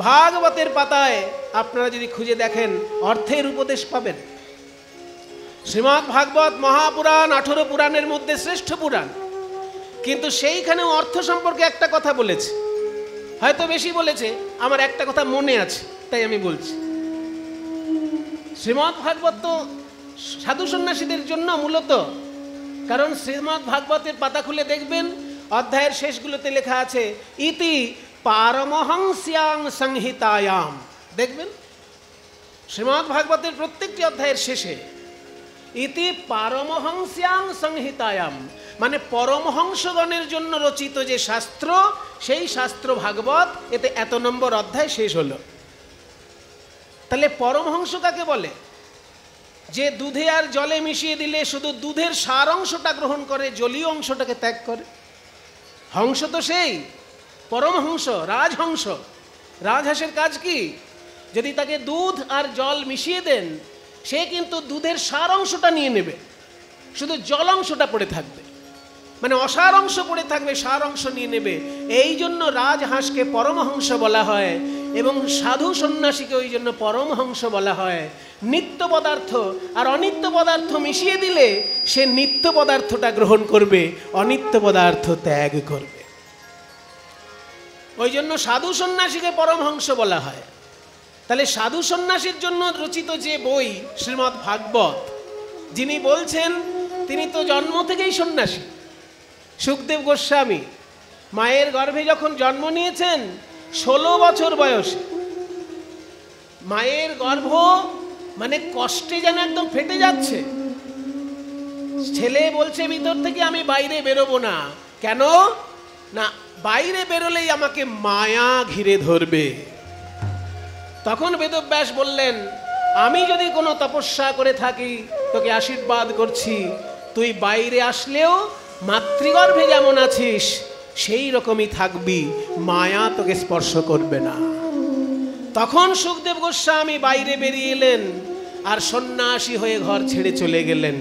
ভাগবতের পাতায় আপনারা যদি খুঁজে দেখেন অর্থের উপদেশ পাবেন। শ্রীমদ্ ভাগবত মহাপুরাণ 18 পুরাণের মধ্যে শ্রেষ্ঠ পুরাণ, কিন্তু সেইখানে অর্থ সম্পর্কে একটা কথা বলেছে, হয়তো বেশি বলেছে, আমার একটা কথা মনে আছে তাই আমি বলছি। শ্রীমদ্ ভাগবত তো সাধু সন্ন্যাসীদের জন্য মূলত, কারণ শ্রীমদ্ ভাগবতের পাতা খুলে দেখবেন অধ্যায়ের শেষগুলোতে লেখা আছে ইতি পারমহংস্যাং সংহিতায়াম। দেখবেন শ্রীমদ্ ভাগবতের প্রত্যেকটি অধ্যায়ের শেষে ইতি পারমহংস্যাং সংহিতায়াম, মানে পরমহংসগণের জন্য রচিত যে শাস্ত্র, সেই শাস্ত্র ভাগবত, এতে এত নম্বর অধ্যায় শেষ হলো। তাহলে পরমহংস কাকে বলে? যে দুধে আর জলে মিশিয়ে দিলে শুধু দুধের সার অংশটা গ্রহণ করে, জলীয় অংশটাকে ত্যাগ করে। হংস তো সেই পরমহংস, রাজহংস। রাজহাঁসের কাজ কি? যদি তাকে দুধ আর জল মিশিয়ে দেন, সে কিন্তু দুধের সার অংশটা নিয়ে নেবে, শুধু জল অংশটা পড়ে থাকবে, মানে অসার অংশ পড়ে থাকবে, সার অংশ নিয়ে নেবে। এই জন্য রাজহাঁসকে পরমহংস বলা হয়, এবং সাধু সন্ন্যাসীকে ওই জন্য পরমহংস বলা হয়। নিত্য পদার্থ আর অনিত্য পদার্থ মিশিয়ে দিলে সে নিত্য পদার্থটা গ্রহণ করবে, অনিত্য পদার্থ ত্যাগ করবে। ওই জন্য সাধু সন্ন্যাসীকে পরমহংস বলা হয়। তাহলে সাধু সন্ন্যাসীর জন্য রচিত যে বই শ্রীমদ্ ভাগবত, যিনি বলছেন তিনি তো জন্ম থেকেই সন্ন্যাসী। সুখদেব গোস্বামী মায়ের গর্ভে যখন জন্ম নিয়েছেন 16 বছর বয়সে, মায়ের গর্ভ মানে কষ্টে যেন একদম ফেটে যাচ্ছে। ছেলে বলছে ভিতর থেকে আমি বাইরে বেরোবো না। কেন না, বাইরে বেরোলেই আমাকে মায়া ঘিরে ধরবে। তখন বেদব্যাস বললেন, আমি যদি কোনো তপস্যা করে থাকি তোকে আশীর্বাদ করছি, তুই বাইরে আসলেও মাতৃগর্ভে যেমন আছিস সেই রকমই থাকবি, মায়া তোকে স্পর্শ করবে না। তখন সুখদেব গোস্বামী বাইরে বেরিয়ে এলেন আর সন্ন্যাসী হয়ে ঘর ছেড়ে চলে গেলেন।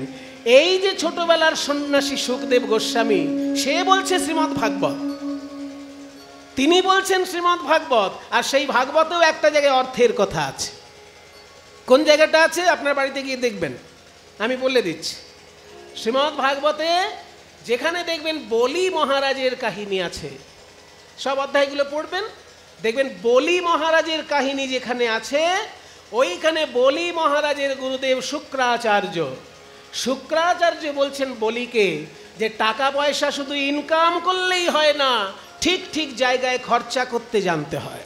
এই যে ছোটবেলার সন্ন্যাসী সুখদেব গোস্বামী, সে বলছে শ্রীমদ্ ভাগবত, তিনি বলছেন শ্রীমদ্ ভাগবত। আর সেই ভাগবতেও একটা জায়গায় অর্থের কথা আছে। কোন জায়গাটা আছে আপনার বাড়িতে গিয়ে দেখবেন, আমি বলে দিচ্ছি। শ্রীমদ্ ভাগবতে যেখানে দেখবেন বলি মহারাজের কাহিনী আছে, সব অধ্যায়গুলো পড়বেন, দেখবেন বলি মহারাজের কাহিনী যেখানে আছে, ওইখানে বলি মহারাজের গুরুদেব শুক্রাচার্য, শুক্রাচার্য বলছেন বলিকে যে টাকা পয়সা শুধু ইনকাম করলেই হয় না, ঠিক ঠিক জায়গায় খরচা করতে জানতে হয়।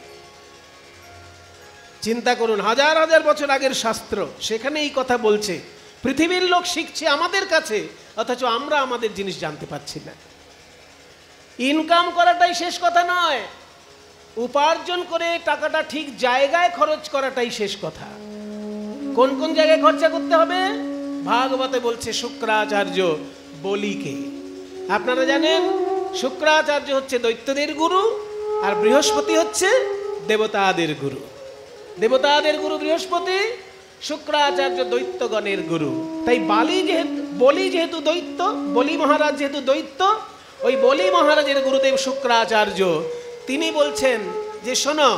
চিন্তা করুন, হাজার হাজার বছর আগের শাস্ত্র, সেখানে এই কথা বলছে। পৃথিবীর লোক শিখছে আমাদের কাছে, অথচ আমরা আমাদের জিনিস জানতে পারছি না। ইনকাম করাটাই শেষ কথা নয়, উপার্জন করে টাকাটা ঠিক জায়গায় খরচ করাটাই শেষ কথা। কোন কোন জায়গায় খরচা করতে হবে ভাগবতে বলছে শুক্রাচার্য বলিকে। আপনারা জানেন শুক্রাচার্য হচ্ছে দৈত্যদের গুরু, আর বৃহস্পতি হচ্ছে দেবতাদের গুরু। দেবতাদের গুরু বৃহস্পতি, শুক্রাচার্য দৈত্যগণের গুরু। তাই বলি যেহেতু দৈত্য, বলি মহারাজ যেহেতু দৈত্য, ওই বলি মহারাজের গুরুদেব শুক্রাচার্য, তিনি বলছেন যে শোনো,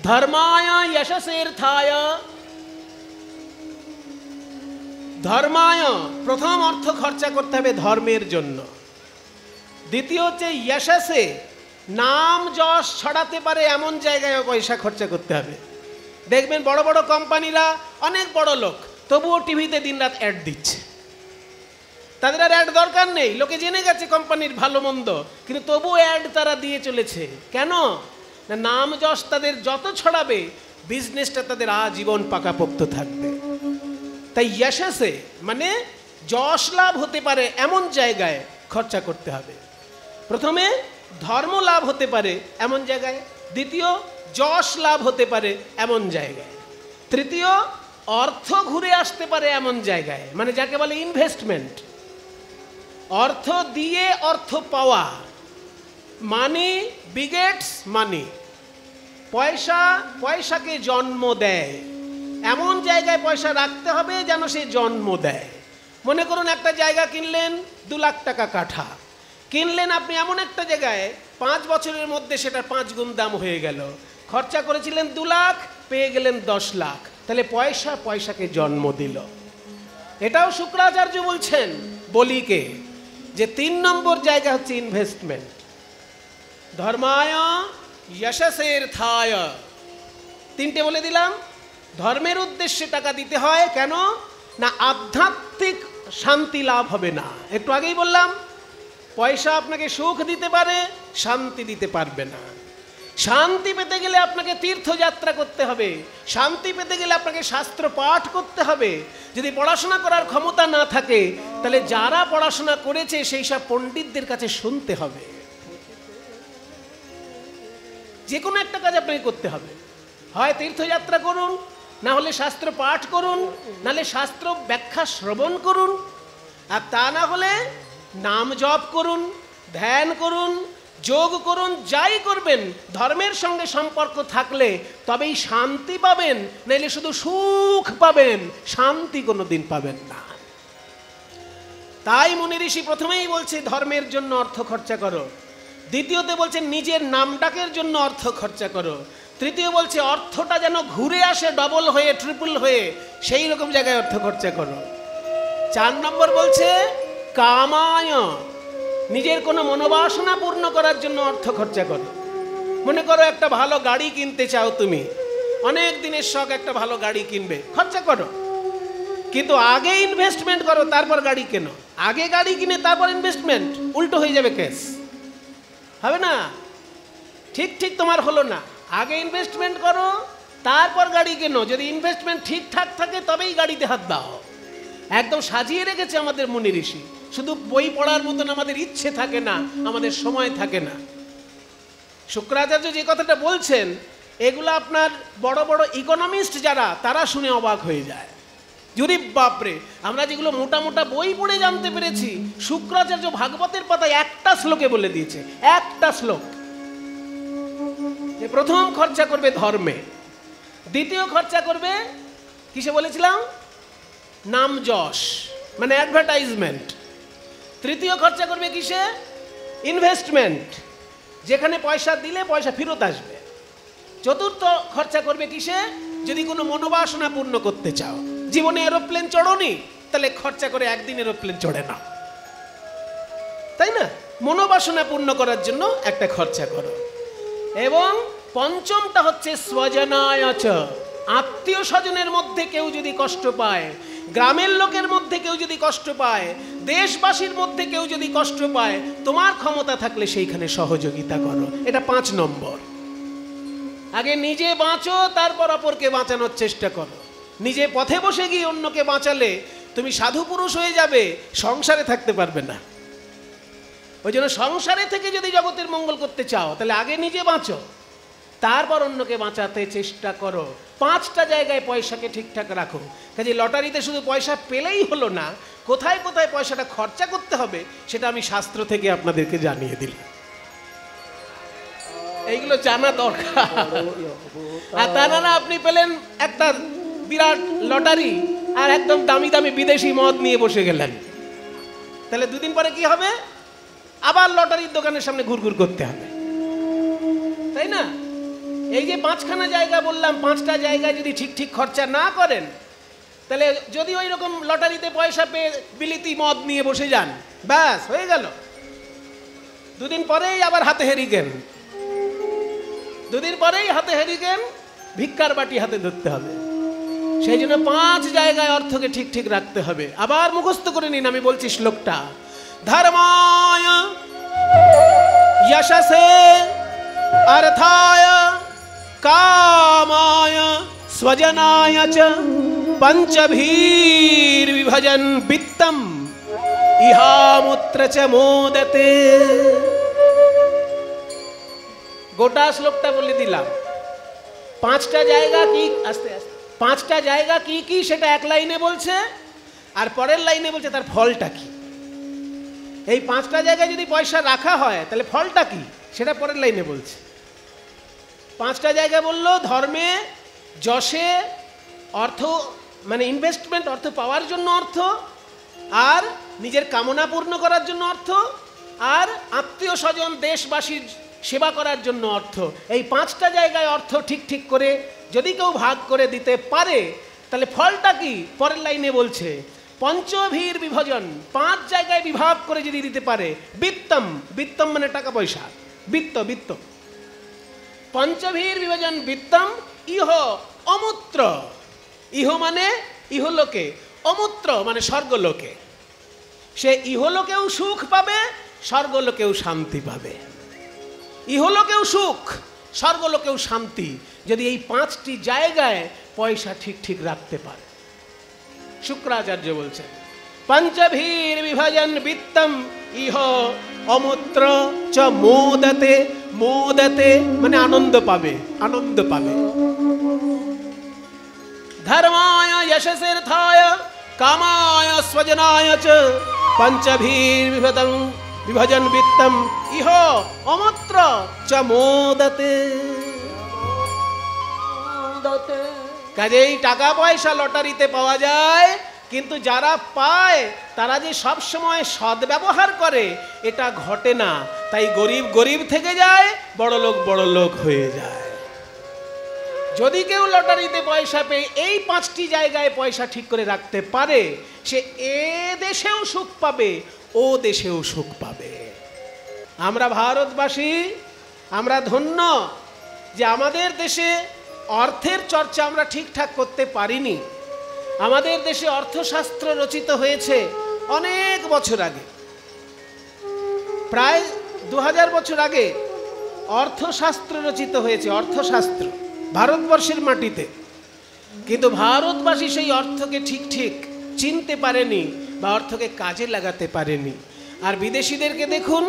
ধর্মায় যশসের্থায়, ধর্মায় প্রথম অর্থ খরচা করতে হবে ধর্মের জন্য। দ্বিতীয় হচ্ছে যশসে, নাম যশ ছড়াতে পারে এমন জায়গায় পয়সা খরচা করতে হবে। দেখবেন বড় বড় কোম্পানিরা, অনেক বড় লোক, তবুও টিভিতে দিনরাত অ্যাড দিচ্ছে। তাদের আর অ্যাড দরকার নেই, লোকে জেনে গেছে কোম্পানির ভালো মন্দ, কিন্তু তবুও অ্যাড তারা দিয়ে চলেছে। কেন না, নাম যশ তাদের যত ছড়াবে বিজনেসটা তাদের আজীবন পাকাপোক্ত থাকবে। তাই যশসে মানে যশ লাভ হতে পারে এমন জায়গায় খরচা করতে হবে। প্রথমে ধর্ম লাভ হতে পারে এমন জায়গায়, দ্বিতীয় যশ লাভ হতে পারে এমন জায়গায়, তৃতীয় অর্থ ঘুরে আসতে পারে এমন জায়গায়, মানে যাকে বলে ইনভেস্টমেন্ট। অর্থ দিয়ে অর্থ পাওয়া, মানি বিগেটস মানি, পয়সা পয়সাকে জন্ম দেয় এমন জায়গায় পয়সা রাখতে হবে যেন সে জন্ম দেয়। মনে করুন একটা জায়গা কিনলেন, 2 লাখ টাকা কাঠা কিনলেন আপনি এমন একটা জায়গায় 5 বছরের মধ্যে সেটা 5 গুণ দাম হয়ে গেল। খরচা করেছিলেন 2 লাখ, পেয়ে গেলেন 10 লাখ। তাহলে পয়সা পয়সাকে জন্ম দিল। এটাও শুক্রাচার্য বলছেন বলিকে, যে 3 নম্বর জায়গা হচ্ছে ইনভেস্টমেন্ট। ধর্মায় যশসের্থায়, 3টে বলে দিলাম। ধর্মের উদ্দেশ্যে টাকা দিতে হয়, কেন না আধ্যাত্মিক শান্তি লাভ হবে না। একটু আগেই বললাম, পয়সা আপনাকে সুখ দিতে পারে, শান্তি দিতে পারবে না। শান্তি পেতে গেলে আপনাকে তীর্থযাত্রা করতে হবে, শান্তি পেতে গেলে আপনাকে শাস্ত্র পাঠ করতে হবে। যদি পড়াশোনা করার ক্ষমতা না থাকে, তাহলে যারা পড়াশোনা করেছে সেই সব পণ্ডিতদের কাছে শুনতে হবে। যে কোনো একটা কাজ আপনাকে করতে হবে, হয় তীর্থযাত্রা করুন, না হলে শাস্ত্র পাঠ করুন, নাহলে শাস্ত্র ব্যাখ্যা শ্রবণ করুন, আর তা না হলে নাম জপ করুন, ধ্যান করুন, যোগ করুন। যাই করবেন ধর্মের সঙ্গে সম্পর্ক থাকলে তবেই শান্তি পাবেন, নাইলে শুধু সুখ পাবেন, শান্তি কোনোদিন পাবেন না। তাই মুনি ঋষি প্রথমেই বলছে ধর্মের জন্য অর্থ খরচা করো, দ্বিতীয়তে বলছে নিজের নাম ডাকের জন্য অর্থ খরচা করো, তৃতীয় বলছে অর্থটা যেন ঘুরে আসে ডবল হয়ে, ট্রিপল হয়ে, সেই রকম জায়গায় অর্থ খরচা করো। 4 নম্বর বলছে কামায়, নিজের কোনো মনোবাসনা পূর্ণ করার জন্য অর্থ খরচা করো। মনে করো একটা ভালো গাড়ি কিনতে চাও, তুমি অনেক দিনের শখ একটা ভালো গাড়ি কিনবে, খরচা করো, কিন্তু আগে ইনভেস্টমেন্ট করো, তারপর গাড়ি কেনো। আগে গাড়ি কিনে তারপর ইনভেস্টমেন্ট, উল্টো হয়ে যাবে কেস, হবে না, ঠিক ঠিক তোমার হলো না। আগে ইনভেস্টমেন্ট করো, তারপর গাড়ি কেনো। যদি ইনভেস্টমেন্ট ঠিকঠাক থাকে তবেই গাড়িতে হাত দাও। একদম সাজিয়ে রেখেছে আমাদের মুনি ঋষি। শুধু বই পড়ার মতন আমাদের ইচ্ছে থাকে না, আমাদের সময় থাকে না। শুক্রাচার্য যে কথাটা বলছেন, এগুলো আপনার বড় বড় ইকোনমিস্ট যারা, তারা শুনে অবাক হয়ে যায়। যদি বাপরে, আমরা যেগুলো মোটা মোটা বই পড়ে জানতে পেরেছি, শুক্রাচার্য ভাগবতের পাতায় একটা শ্লোকে বলে দিয়েছে, একটা শ্লোক, যে প্রথম খরচা করবে ধর্মে, দ্বিতীয় খরচা করবে কিসে বলেছিলাম, নাম যশ মানে অ্যাডভার্টাইজমেন্ট, তৃতীয় খরচা করবে কিসে, ইনভেস্টমেন্ট, যেখানে পয়সা দিলে পয়সা ফেরত আসবে, চতুর্থ খরচা করবে কিসে, যদি কোনো মনোবাসনা পূর্ণ করতে চাও। জীবনে এরোপ্লেন চড়োনি, তাহলে খরচা করে একদিন এরোপ্লেন চড়ে না, তাই না? মনোবাসনা পূর্ণ করার জন্য একটা খরচা করো। এবং পঞ্চমটা হচ্ছে স্বজনায়চ, আত্মীয় স্বজনের মধ্যে কেউ যদি কষ্ট পায়, গ্রামের লোকের মধ্যে কেউ যদি কষ্ট পায়, দেশবাসীর মধ্যে কেউ যদি কষ্ট পায়, তোমার ক্ষমতা থাকলে সেইখানে সহযোগিতা করো। এটা 5 নম্বর। আগে নিজে বাঁচো, তারপর অপরকে বাঁচানোর চেষ্টা করো। নিজে পথে বসে গিয়ে অন্যকে বাঁচালে তুমি সাধু পুরুষ হয়ে যাবে, সংসারে থাকতে পারবে না। ওই জন্য সংসারে থেকে যদি জগতের মঙ্গল করতে চাও, তাহলে আগে নিজে বাঁচো, তারপর অন্যকে বাঁচাতে চেষ্টা করো। 5টা জায়গায় পয়সাকে ঠিকঠাক রাখো। কাজে লটারিতে শুধু পয়সা পেলেই হলো না, কোথায় কোথায় পয়সাটা খরচা করতে হবে সেটা আমি শাস্ত্র থেকে আপনাদেরকে জানিয়ে দিলাম। এইগুলো জানা দরকার। আর তা না আপনি পেলেন একটা বিরাট লটারি আর একদম দামি দামি বিদেশি মদ নিয়ে বসে গেলেন, তাহলে 2 দিন পরে কি হবে, আবার লটারির দোকানের সামনে ঘুরঘুর করতে হবে, তাই না? এই যে 5খানা জায়গা বললাম, 5টা জায়গায় যদি ঠিক ঠিক খরচা না করেন, তাহলে যদি ওই রকম লটারিতে পয়সা পেয়ে বিলিতি মদ নিয়ে বসে যান, ব্যাস হয়ে গেল। 2 দিন পরেই আবার হাতে হেরিকেন, 2 দিন পরেই হাতে হেরিকেন, ভিক্ষার বাটি হাতে ধরতে হবে। সেই জন্য 5 জায়গায় অর্থকে ঠিক ঠিক রাখতে হবে। আবার মুখস্থ করে নিন, আমি বলছি শ্লোকটা, ধর্মায় যশসে অর্থায় কামায় স্বজনায় চ পঞ্চভীর বিভজন বিত্তম ইহামূত্র চ মোদতে। গোটা শ্লোকটা বলে দিলাম। 5টা জায়গা কি, আস্তে আস্তে, 5টা জায়গা কি কি সেটা এক লাইনে বলছে, আর পরের লাইনে বলছে তার ফলটা কি। এই 5টা জায়গায় যদি পয়সা রাখা হয় তাহলে ফলটা কি সেটা পরের লাইনে বলছে। 5টা জায়গা বললো, ধর্মে, যশে, অর্থ মানে ইনভেস্টমেন্ট, অর্থ পাওয়ার জন্য অর্থ, আর নিজের কামনা পূর্ণ করার জন্য অর্থ, আর আত্মীয় স্বজন দেশবাসীর সেবা করার জন্য অর্থ। এই 5টা জায়গায় অর্থ ঠিক ঠিক করে যদি কেউ ভাগ করে দিতে পারে তাহলে ফলটা কি পরের লাইনে বলছে, পঞ্চভীর বিভাজন, 5 জায়গায় বিভাগ করে যদি দিতে পারে, বিত্তম, বিত্তম মানে টাকা পয়সা, বিত্ত বিত্ত, পঞ্চভীর বিভাজন বিত্তম ইহ অমূত্র, ইহ মানে ইহলোকে, অমূত্র মানে স্বর্গলোকে। সে ইহলোকেও সুখ পাবে, স্বর্গলোকেও শান্তি পাবে। ইহলোকেও সুখ, স্বর্গলোকেও শান্তি, যদি এই 5টি জায়গায় পয়সা ঠিক ঠিক রাখতে পারে। শুক্রাচার্য বলছেন পঞ্চভীর বিভাজন বিত্তম ইহ অমূত্র চ মোদতে, মোদতে মানে আনন্দ পাবে, আনন্দ পাবে। ধর্মায় যশস্বীর্থায় কামায় স্বজনায় চ পঞ্চভীর বিভাজন বিত্তম ইহ অমূত্র চ মোদতে। কাজেই টাকা পয়সা লটারিতে পাওয়া যায়, কিন্তু যারা পায় তারা যে সব সময় সদ্ব্যবহার করে এটা ঘটে না। তাই গরিব গরিব থেকে যায়, বড় লোক হয়ে যায়। যদি কেউ লটারিতে পয়সা পেয়ে এই 5টি জায়গায় পয়সা ঠিক করে রাখতে পারে, সে এ দেশেও সুখ পাবে, ও দেশেও সুখ পাবে। আমরা ভারতবাসী, আমরা ধন্য যে আমাদের দেশে অর্থের চর্চা আমরা ঠিকঠাক করতে পারিনি। আমাদের দেশে অর্থশাস্ত্র রচিত হয়েছে অনেক বছর আগে, প্রায় 2000 বছর আগে অর্থশাস্ত্র রচিত হয়েছে, অর্থশাস্ত্র ভারতবর্ষের মাটিতে। কিন্তু ভারতবাসী সেই অর্থকে ঠিক ঠিক চিনতে পারেনি বা অর্থকে কাজে লাগাতে পারেনি। আর বিদেশিদেরকে দেখুন,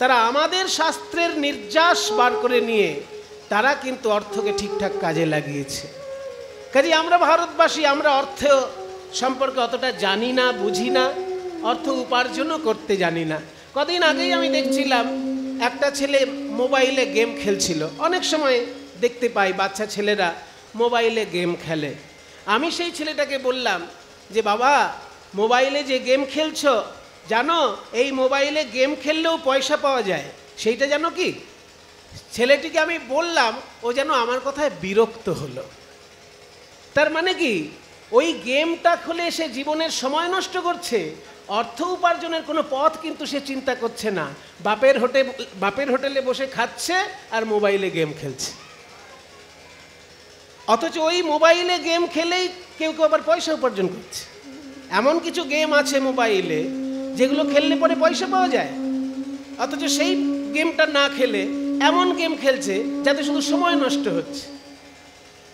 তারা আমাদের শাস্ত্রের নির্যাস বার করে নিয়ে তারা কিন্তু অর্থকে ঠিকঠাক কাজে লাগিয়েছে। কাজে আমরা ভারতবাসী, আমরা অর্থ সম্পর্কে অতটা জানি না, বুঝি না, অর্থ উপার্জনও করতে জানি না। কদিন আগেই আমি দেখছিলাম একটা ছেলে মোবাইলে গেম খেলছিল। অনেক সময় দেখতে পাই বাচ্চা ছেলেরা মোবাইলে গেম খেলে। আমি সেই ছেলেটাকে বললাম যে বাবা, মোবাইলে যে গেম খেলছো, জানো এই মোবাইলে গেম খেললেও পয়সা পাওয়া যায়, সেইটা জানো কি? ছেলেটিকে আমি বললাম, ও যেন আমার কথায় বিরক্ত হলো। তার মানে কি, ওই গেমটা খুলে সে জীবনের সময় নষ্ট করছে, অর্থ উপার্জনের কোনো পথ কিন্তু সে চিন্তা করছে না। বাপের হোটেলে বসে খাচ্ছে আর মোবাইলে গেম খেলছে। অথচ ওই মোবাইলে গেম খেলেই কেউ কেউ আবার পয়সা উপার্জন করছে। এমন কিছু গেম আছে মোবাইলে যেগুলো খেললে পরে পয়সা পাওয়া যায়, অথচ সেই গেমটা না খেলে এমন গেম খেলছে যাতে শুধু সময় নষ্ট হচ্ছে।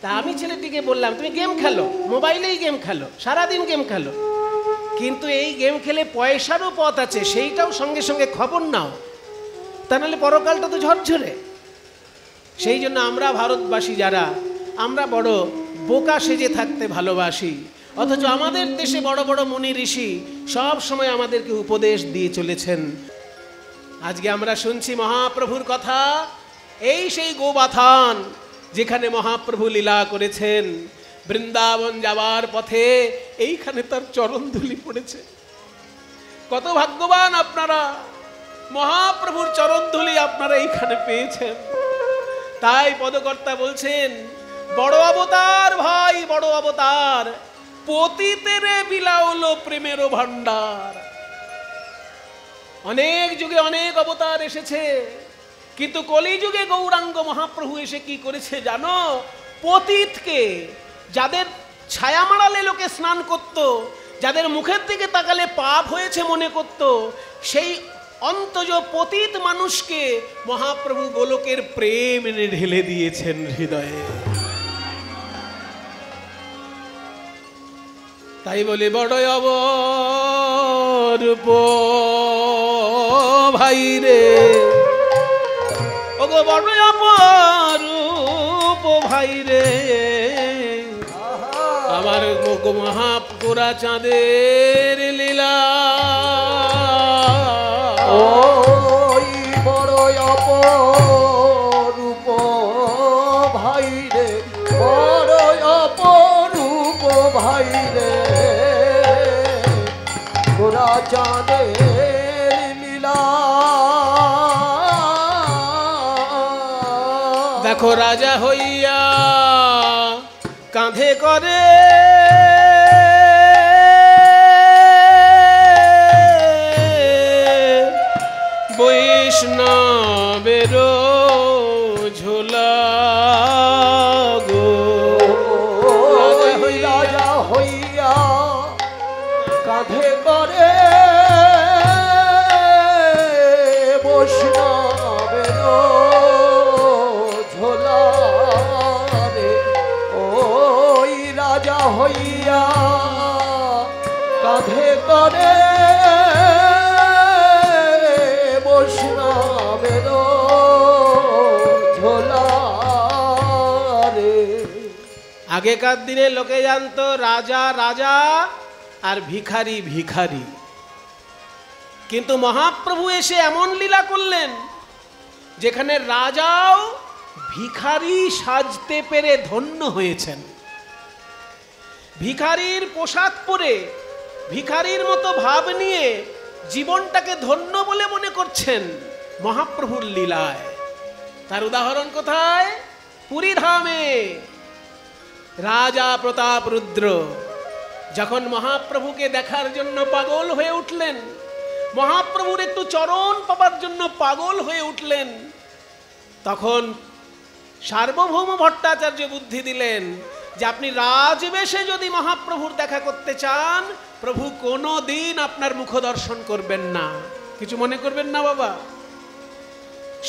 তা আমি ছেলেটিকে বললাম, তুমি গেম খেলো, মোবাইলেই গেম খেলো, সারাদিন গেম খেলো, কিন্তু এই গেম খেলে পয়সারও পথ আছে, সেইটাও সঙ্গে সঙ্গে খবর নাও, তা নাহলে পরকালটা তো ঝরঝরে। সেই জন্য আমরা ভারতবাসী যারা, আমরা বড় বোকা সেজে থাকতে ভালোবাসি, অথচ আমাদের দেশে বড় বড় মুনি ঋষি সব সময় আমাদেরকে উপদেশ দিয়ে চলেছেন। আজকে আমরা শুনছি মহাপ্রভুর কথা, এই সেই গোবাথান যেখানে মহাপ্রভু লীলা করেছেন। বৃন্দাবন যাওয়ার পথে এইখানে তার চরণধুলি পড়েছে। কত ভাগ্যবান আপনারা, মহাপ্রভুর চরণধুলি আপনারা এইখানে পেয়েছেন। তাই পদকর্তা বলছেন, বড় অবতার ভাই, বড় অবতার, পতিতেরে বিলাউলো প্রেমেরও ভান্ডার। অনেক যুগে অনেক অবতার এসেছে, কিন্তু কলিযুগে গৌরাঙ্গ মহাপ্রভু এসে কি করেছে জানো? পতিতকে, যাদের ছায়া মাড়ালে লোকে স্নান করত, যাদের মুখের দিকে তাকালে পাপ হয়েছে মনে করত, সেই অন্তজ পতিত মানুষকে মহাপ্রভু গোলকের প্রেম এনে ঢেলে দিয়েছেন হৃদয়ে। তাই বলে বড় অবরূপ ভাই রে, ওগো বড় অপরূপ ভাই রে, আমার মহাপুরা চাঁদের লীলা। ওই বড় অপরূপ ভাই রে, বড় অপরূপ ভাই রে, গোরা চাঁদের লীলা। দেখো রাজা হইয়া কাঁধে করে বৈষ্ণবের ঝোলা গো। রাজা হইয়া কাঁধে করে বৈষ্ণবের ঝোলা রে, ওই রাজা হইয়া কাঁধে করে বৈষ্ণবের ঝোলা রে। আগেকার দিনে লোকে জানতো রাজা রাজা আর ভিখারি ভিখারি, কিন্তু মহাপ্রভু এসে এমন লীলা করলেন যেখানে রাজাও ভিখারি সাজতে পেরে ধন্য হয়েছেন। ভিখারির পোশাক পরে ভিখারির মতো ভাব নিয়ে জীবনটাকে ধন্য বলে মনে করছেন মহাপ্রভুর লীলায়। তার উদাহরণ কোথায়? পুরী ধামে রাজা প্রতাপ রুদ্র যখন মহাপ্রভুকে দেখার জন্য পাগল হয়ে উঠলেন, মহাপ্রভুর একটু চরণ পাবার জন্য পাগল হয়ে উঠলেন, তখন সার্বভৌম ভট্টাচার্য বুদ্ধি দিলেন যে আপনি রাজবেশে যদি মহাপ্রভুর দেখা করতে চান, প্রভু কোনো দিন আপনার মুখ দর্শন করবেন না। কিছু মনে করবেন না বাবা,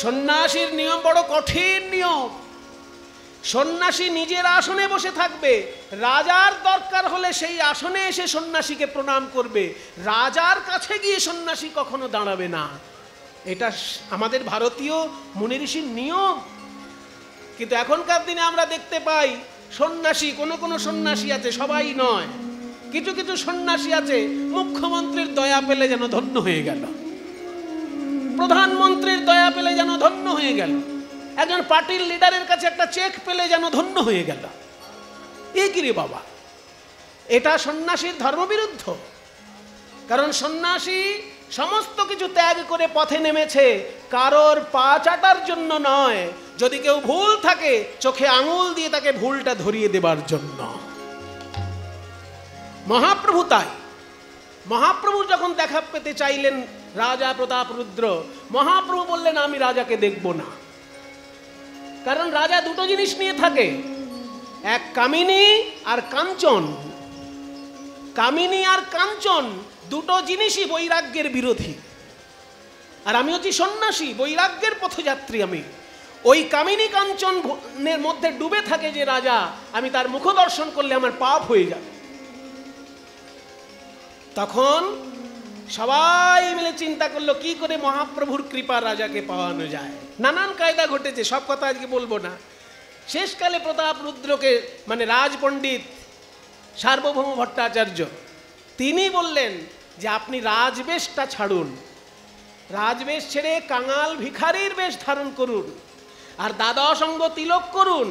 সন্ন্যাসীর নিয়ম বড় কঠিন নিয়ম। সন্ন্যাসী নিজের আসনে বসে থাকবে, রাজার দরকার হলে সেই আসনে এসে সন্ন্যাসীকে প্রণাম করবে, রাজার কাছে গিয়ে সন্ন্যাসী কখনো দাঁড়াবে না। এটা আমাদের ভারতীয় মুনি ঋষির নিয়ম। কিন্তু এখনকার দিনে আমরা দেখতে পাই সন্ন্যাসী, কোনো সন্ন্যাসী আছে, সবাই নয়, কিছু কিছু সন্ন্যাসী আছে মুখ্যমন্ত্রীর দয়া পেলে যেন ধন্য হয়ে গেল, প্রধানমন্ত্রীর দয়া পেলে যেন ধন্য হয়ে গেল, একজন পার্টির লিডারের কাছে একটা চেক পেলে যেন ধন্য হয়ে গেল। এ কি রে বাবা, এটা সন্ন্যাসীর ধর্মবিরুদ্ধ। কারণ সন্ন্যাসী সমস্ত কিছু ত্যাগ করে পথে নেমেছে কারোর পা চাটার জন্য নয়, যদি কেউ ভুল থাকে চোখে আঙুল দিয়ে তাকে ভুলটা ধরিয়ে দেবার জন্য। মহাপ্রভু তাই, মহাপ্রভু যখন দেখা পেতে চাইলেন রাজা প্রতাপ রুদ্র, মহাপ্রভু বললেন আমি রাজাকে দেখব না। কারণ রাজা দুটো জিনিস নিয়ে থাকে, এক কামিনী আর কাঞ্চন। কামিনী আর কাঞ্চন দুটো জিনিসই বৈরাগ্যের বিরোধী। আর আমি হচ্ছি সন্ন্যাসী, বৈরাগ্যের পথযাত্রী। আমি ওই কামিনী কাঞ্চনের মধ্যে ডুবে থাকে যে রাজা, আমি তার মুখ দর্শন করলে আমার পাপ হয়ে যাবে। তখন সবাই মিলে চিন্তা করলো কি করে মহাপ্রভুর কৃপা রাজাকে পাওয়ানো যায়। নানান কায়দা ঘটেছে, সব কথা আজকে বলবো না। শেষকালে প্রতাপ রুদ্রকে, মানে রাজপণ্ডিত সার্বভৌম ভট্টাচার্য, তিনি বললেন যে আপনি রাজবেশটা ছাড়ুন, রাজবেশ ছেড়ে কাঙাল ভিখারির বেশ ধারণ করুন, আর দ্বাদশ অঙ্গ তিলক করুন,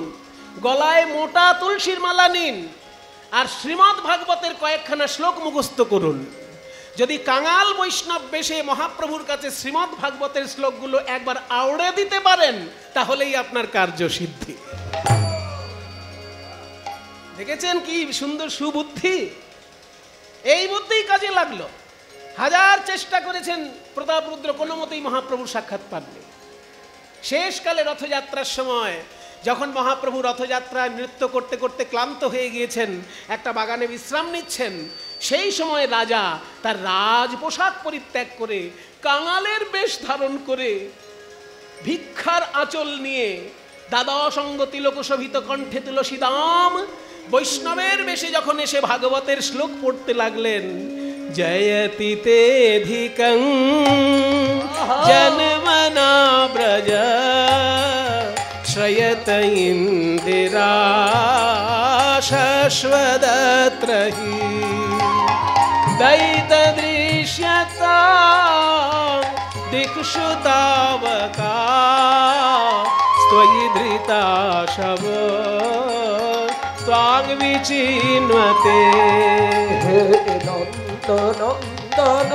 গলায় মোটা তুলসীর মালা নিন, আর শ্রীমদ্ ভাগবতের কয়েকখানা শ্লোক মুখস্থ করুন। যদি কাঙাল বৈষ্ণব বেশে মহাপ্রভুর কাছে শ্রীমদ্ ভাগবতের শ্লোকগুলো একবার আওড়ে দিতে পারেন, তাহলেই আপনার কার্য সিদ্ধি। দেখেছেন কি সুন্দর সুবুদ্ধি? এই বুদ্ধিই কাজে লাগলো। হাজার চেষ্টা করেছেন প্রতাপ রুদ্র, কোনো মতেই মহাপ্রভুর সাক্ষাৎ পাননি। শেষকালে রথযাত্রার সময় যখন মহাপ্রভু রথযাত্রায় নৃত্য করতে করতে ক্লান্ত হয়ে গিয়েছেন, একটা বাগানে বিশ্রাম নিচ্ছেন, সেই সময় রাজা তার রাজ পোশাক পরিত্যাগ করে কাঙালের বেশ ধারণ করে ভিক্ষার আঁচল নিয়ে দ্বাদশ অঙ্গ তিলক শোভিত কণ্ঠে তুলসী দাম বৈষ্ণবের বেশে যখন এসে ভাগবতের শ্লোক পড়তে লাগলেন, জয়তি তেধিকং জনমনা ব্রজ শ্রয়ত ইন্দিরা শাশ্বদত্রহি দয়িত দৃশ্যতা দিক্ষু তাবকা স্তয়ি ধৃতা শব ত্বাং বিচিন্বতে। হে নন্দনন্দন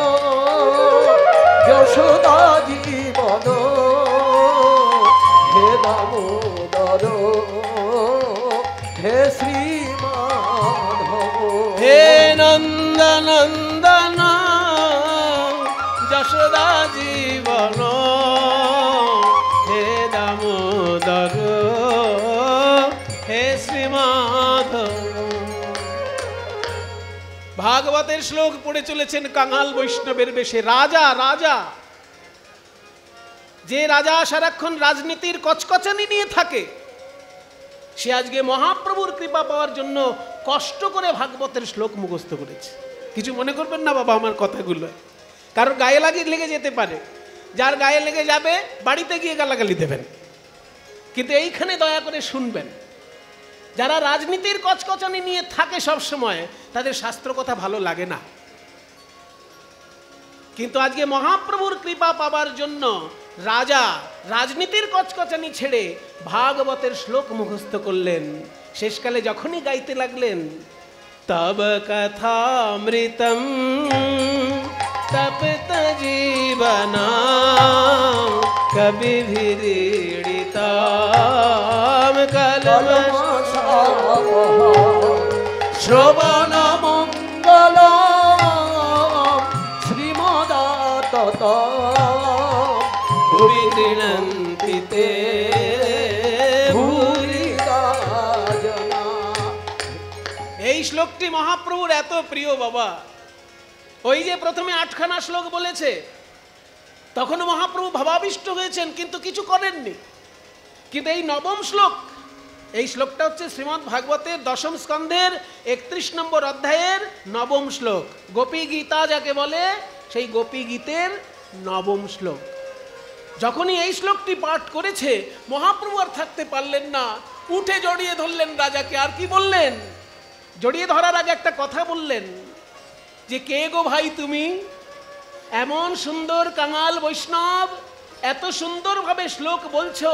যশোদা জীবন, হে দামোদর হে শ্রী মাধব হে নন্দনন্দন যশোদা জীবন হে দামোদর হে শ্রীমাধব। ভাগবতের শ্লোক পড়ে চলেছেন কাঙাল বৈষ্ণবের বেশে। রাজা রাজা, যে রাজা সারাক্ষণ রাজনীতির কচকচানি নিয়ে থাকে, সে আজকে মহাপ্রভুর কৃপা পাওয়ার জন্য কষ্ট করে ভাগবতের শ্লোক মুখস্থ করেছে। কিছু মনে করবেন না বাবা আমার কথাগুলো, কারোর গায়ে লেগে যেতে পারে। যার গায়ে লেগে যাবে বাড়িতে গিয়ে গালাগালি দেবেন, কিন্তু এইখানে দয়া করে শুনবেন। যারা রাজনীতির কচকচানি নিয়ে থাকে সব সময়, তাদের শাস্ত্র কথা ভালো লাগে না, কিন্তু আজকে মহাপ্রভুর কৃপা পাবার জন্য রাজা রাজনীতির কচকচানি ছেড়ে ভাগবতের শ্লোক মুখস্থ করলেন। শেষকালে যখনই গাইতে লাগলেন, তব কথামৃতম তপ্ত জীবনা কবি ভিড়িতাম কলমশা শ্রবণ মঙ্গল শ্রীমদাতত ভুবি গৃণন্তি তে ভূরিদাজনা। এই শ্লোকটি মহাপ্রভুর এত প্রিয় বাবা। ওই যে প্রথমে 8খানা শ্লোক বলেছে, তখন মহাপ্রভু ভাবাবিষ্ট হয়েছেন, কিন্তু কিছু করেননি। কিন্তু এই 9ম শ্লোক, এই শ্লোকটা হচ্ছে শ্রীমদ্ ভাগবতের 10ম স্কন্ধের 31 নম্বর অধ্যায়ের 9ম শ্লোক। গোপী গীতা যাকে বলে, সেই গোপী গীতের 9ম শ্লোক। যখনই এই শ্লোকটি পাঠ করেছে, মহাপ্রভু আর থাকতে পারলেন না, উঠে জড়িয়ে ধরলেন রাজাকে। আর কি বললেন? জড়িয়ে ধরার আগে একটা কথা বললেন, যে কে গো ভাই তুমি? এমন সুন্দর কাঙাল বৈষ্ণব, এত সুন্দরভাবে শ্লোক বলছো,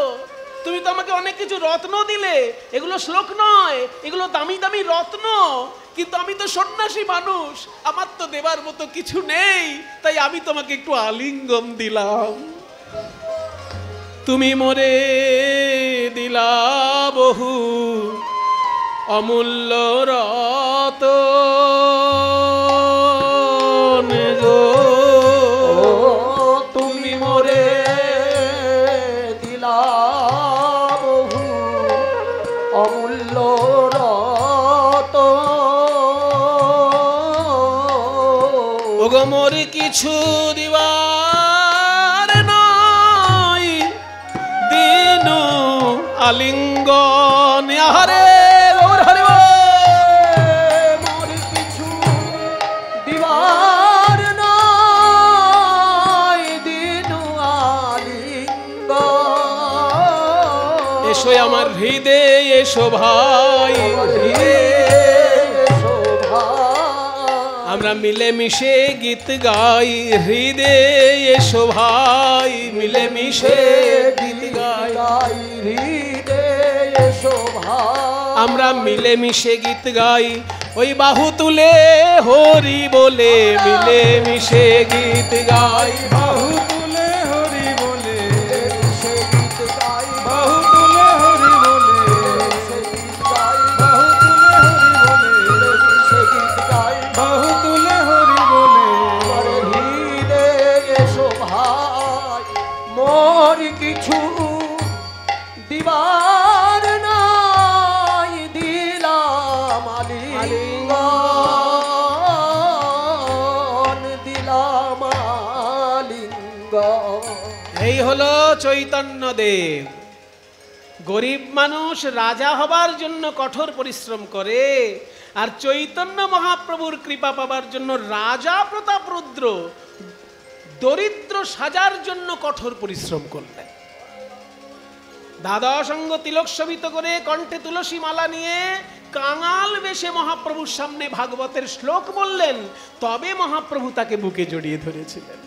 তুমি তো আমাকে অনেক কিছু রত্ন দিলে, এগুলো শ্লোক নয়, এগুলো দামি দামি রত্ন, কিন্তু আমি তো সন্ন্যাসী মানুষ, আমার তো দেবার মতো কিছু নেই, তাই আমি তোমাকে একটু আলিঙ্গন দিলাম। তুমি মোরে দিলা বহু অমূল্য রতন গো, তুমি মোরে দিলা বহু অমূল্য রতন। ওগো মোর কিছু দিবার নাই, দিনু আলিঙ্গন। আহারে গৌর হরি বল। মোর কিছু দিবার নাই, দিনু আলিঙ্গন। এসো আমার হৃদয়ে এসো ভাই, আমরা মিলে মিশে গীত গাই। হৃদয়ে এসো ভাই, মিলে মিশে গীত গাই। আমরা মিলে মিশে গীত গাই। ওই বাহু তুলে হরি বলে মিলে মিশে গীত গাই। বাহু তুলে হরি বলে মিশে গীত গাই। বাহু তুলে হরি বলে মিশে গীত গাই। বাহু তুলে হরি বলে মিশে গীত গাই। বাহু তুলে হরি বলে। হৃদয়ে এসো ভাই, মোর কিছু দিবার নাই, দিলাম আলিঙ্গন, দিলাম আলিঙ্গন। এই হলো চৈতন্যদেব। গরিব মানুষ রাজা হবার জন্য কঠোর পরিশ্রম করে, আর চৈতন্য মহাপ্রভুর কৃপা পাবার জন্য রাজা প্রতাপ রুদ্র দরিদ্র সাজার জন্য কঠোর পরিশ্রম করলেন। দ্বাদশ অঙ্গ তিলক শোভিত করে, কণ্ঠে তুলসী মালা নিয়ে কাঙাল বেশে মহাপ্রভুর সামনে ভাগবতের শ্লোক বললেন, তবে মহাপ্রভু তাকে বুকে জড়িয়ে ধরেছিলেন।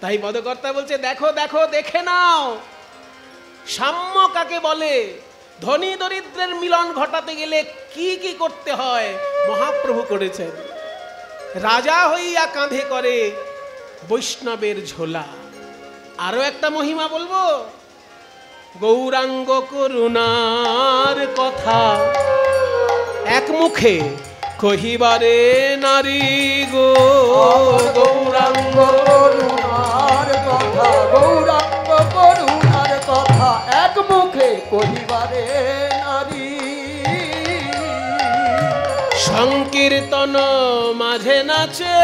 তাই পদকর্তা বলছে, দেখো দেখো, দেখে নাও সাম্য কাকে বলে। ধনী দরিদ্রের মিলন ঘটাতে গেলে কি কি করতে হয় মহাপ্রভু করেছেন। রাজা হইয়া কাঁধে করে বৈষ্ণবের ঝোলা। আরো একটা মহিমা বলবো, গৌরাঙ্গ করুণার কথা এক মুখে কহিবারে নারী গো। গৌরাঙ্গ করুণার কথা, গৌরাঙ্গ করুণার কথা এক মুখে কহিবারে নারী। সংকীর্তন মাঝে নাচে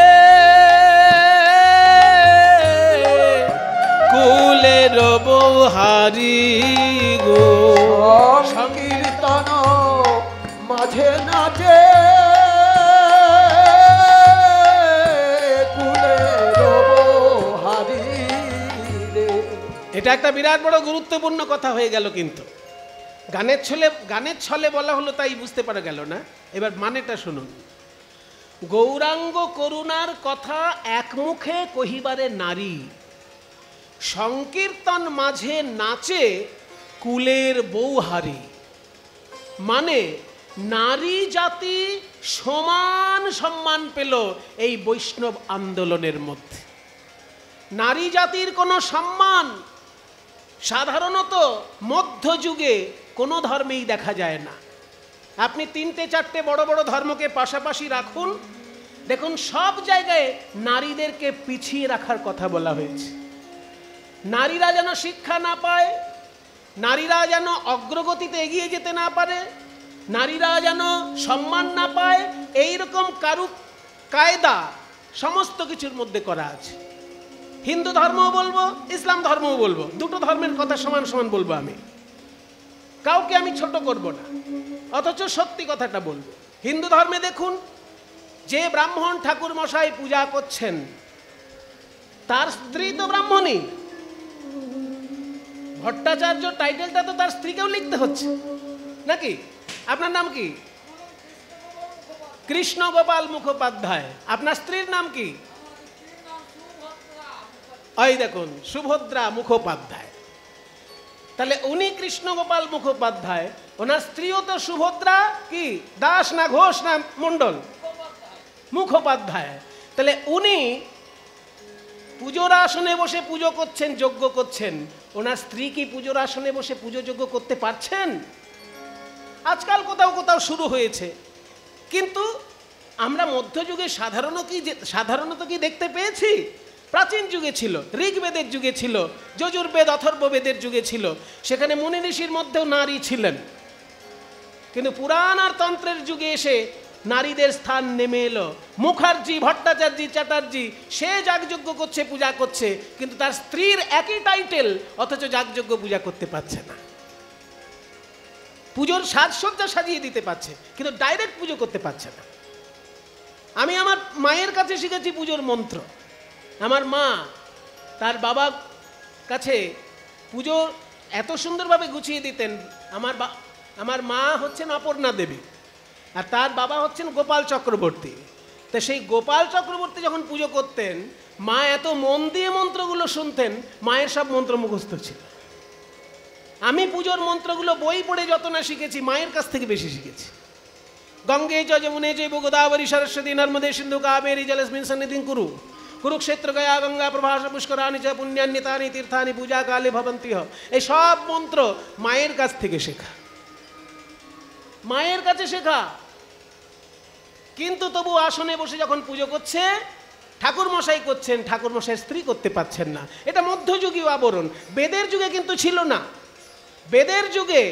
কুলের বৌহারি গো। সংকীর্তন মাঝে নাচে কুলের বৌহারি রে। এটা একটা বিরাট বড় গুরুত্বপূর্ণ কথা হয়ে গেল, কিন্তু গানের ছলে বলা হলো তাই বুঝতে পারা গেল না। এবার মানেটা শুনুন। গৌরাঙ্গ করুণার কথা এক মুখে কহিবারে নারী, সংকীর্তন মাঝে নাচে কুলের বৌহারি। মানে নারী জাতি সমান সম্মান পেল এই বৈষ্ণব আন্দোলনের মধ্যে। নারী জাতির কোনো সম্মান সাধারণত মধ্যযুগে কোনো ধর্মেই দেখা যায় না। আপনি 3-4টে বড় বড় ধর্মকে পাশাপাশি রাখুন, দেখুন সব জায়গায় নারীদেরকে পিছিয়ে রাখার কথা বলা হয়েছে। নারীরা যেন শিক্ষা না পায়, নারীরা যেন অগ্রগতিতে এগিয়ে যেতে না পারে, নারীরা যেন সম্মান না পায়, এইরকম কায়দা সমস্ত কিছুর মধ্যে করা আছে। হিন্দু ধর্মও বলবো, ইসলাম ধর্মও বলবো, দুটো ধর্মের কথা সমান সমান বলবো। আমি কাউকে আমি ছোট করব না, অথচ সত্যি কথাটা বলবো। হিন্দু ধর্মে দেখুন, যে ব্রাহ্মণ ঠাকুর মশাই পূজা করছেন তার স্ত্রী তো ব্রাহ্মণী। ভট্টাচার্য টাইটেলটা তো তার স্ত্রীকেও লিখতে হচ্ছে নাকি? আপনার নাম কি? কৃষ্ণ গোপাল মুখোপাধ্যায়। আপনার স্ত্রীর নাম কি? ওই দেখুন, সুভদ্রা মুখোপাধ্যায়। তাহলে উনি কৃষ্ণ গোপাল মুখোপাধ্যায়, ওনার স্ত্রীও তো সুভদ্রা কি দাস না ঘোষ না মণ্ডল? মুখোপাধ্যায়। তাহলে উনি পুজোর আসনে বসে পুজো করছেন, যজ্ঞ করছেন, ওনার স্ত্রী কি পুজোর আসনে বসে পুজো যজ্ঞ করতে পারছেন? আজকাল কোথাও কোথাও শুরু হয়েছে, কিন্তু আমরা মধ্যযুগে সাধারণত কি দেখতে পেয়েছি? প্রাচীন যুগে ছিল, ঋগ্বেদের যুগে ছিল, যজুর্বেদ অথর্ববেদের যুগে ছিল, সেখানে মুনি ঋষির মধ্যেও নারী ছিলেন। কিন্তু পুরাণ আর তন্ত্রের যুগে এসে নারীদের স্থান নেমে এলো। মুখার্জি, ভট্টাচার্য, চ্যাটার্জি সে যাগযজ্ঞ করছে, পূজা করছে, কিন্তু তার স্ত্রীর একই টাইটেল, অথচ যাগযজ্ঞ পূজা করতে পারছে না। পুজোর সাজসজ্জা সাজিয়ে দিতে পারছে, কিন্তু ডাইরেক্ট পুজো করতে পারছে না। আমি আমার মায়ের কাছে শিখেছি পুজোর মন্ত্র। আমার মা তার বাবার কাছে পুজো এত সুন্দরভাবে গুছিয়ে দিতেন। আমার মা হচ্ছেন অপর্ণা দেবী, আর তার বাবা হচ্ছেন গোপাল চক্রবর্তী। তা সেই গোপাল চক্রবর্তী যখন পুজো করতেন, মা এত মন দিয়ে মন্ত্রগুলো শুনতেন, মায়ের সব মন্ত্র মুখস্থ ছিল। আমি পুজোর মন্ত্রগুলো বই পড়ে যত না শিখেছি, মায়ের কাছ থেকে বেশি শিখেছি। গঙ্গে চ যমুনে চৈব গোদাবরী সরস্বতী নর্মদে সিন্ধু কাবেরী জলেস্মিন সন্নিধিং কুরু, কুরুক্ষেত্র গয়া গঙ্গা প্রভাস পুষ্করাণি চ পুণ্যান্বিতানি তীর্থানি পূজা কালে ভবন্তি। এই সব মন্ত্র মায়ের কাছ থেকে শেখা, মায়ের কাছে শেখা। কিন্তু তবু আসনে বসে যখন পুজো করছে, ঠাকুর মশাই করছেন, ঠাকুর মশাই স্ত্রী করতে পারছেন না। এটা মধ্যযুগীয় আবরণ। বেদের যুগে কিন্তু ছিল না। বেদের যুগে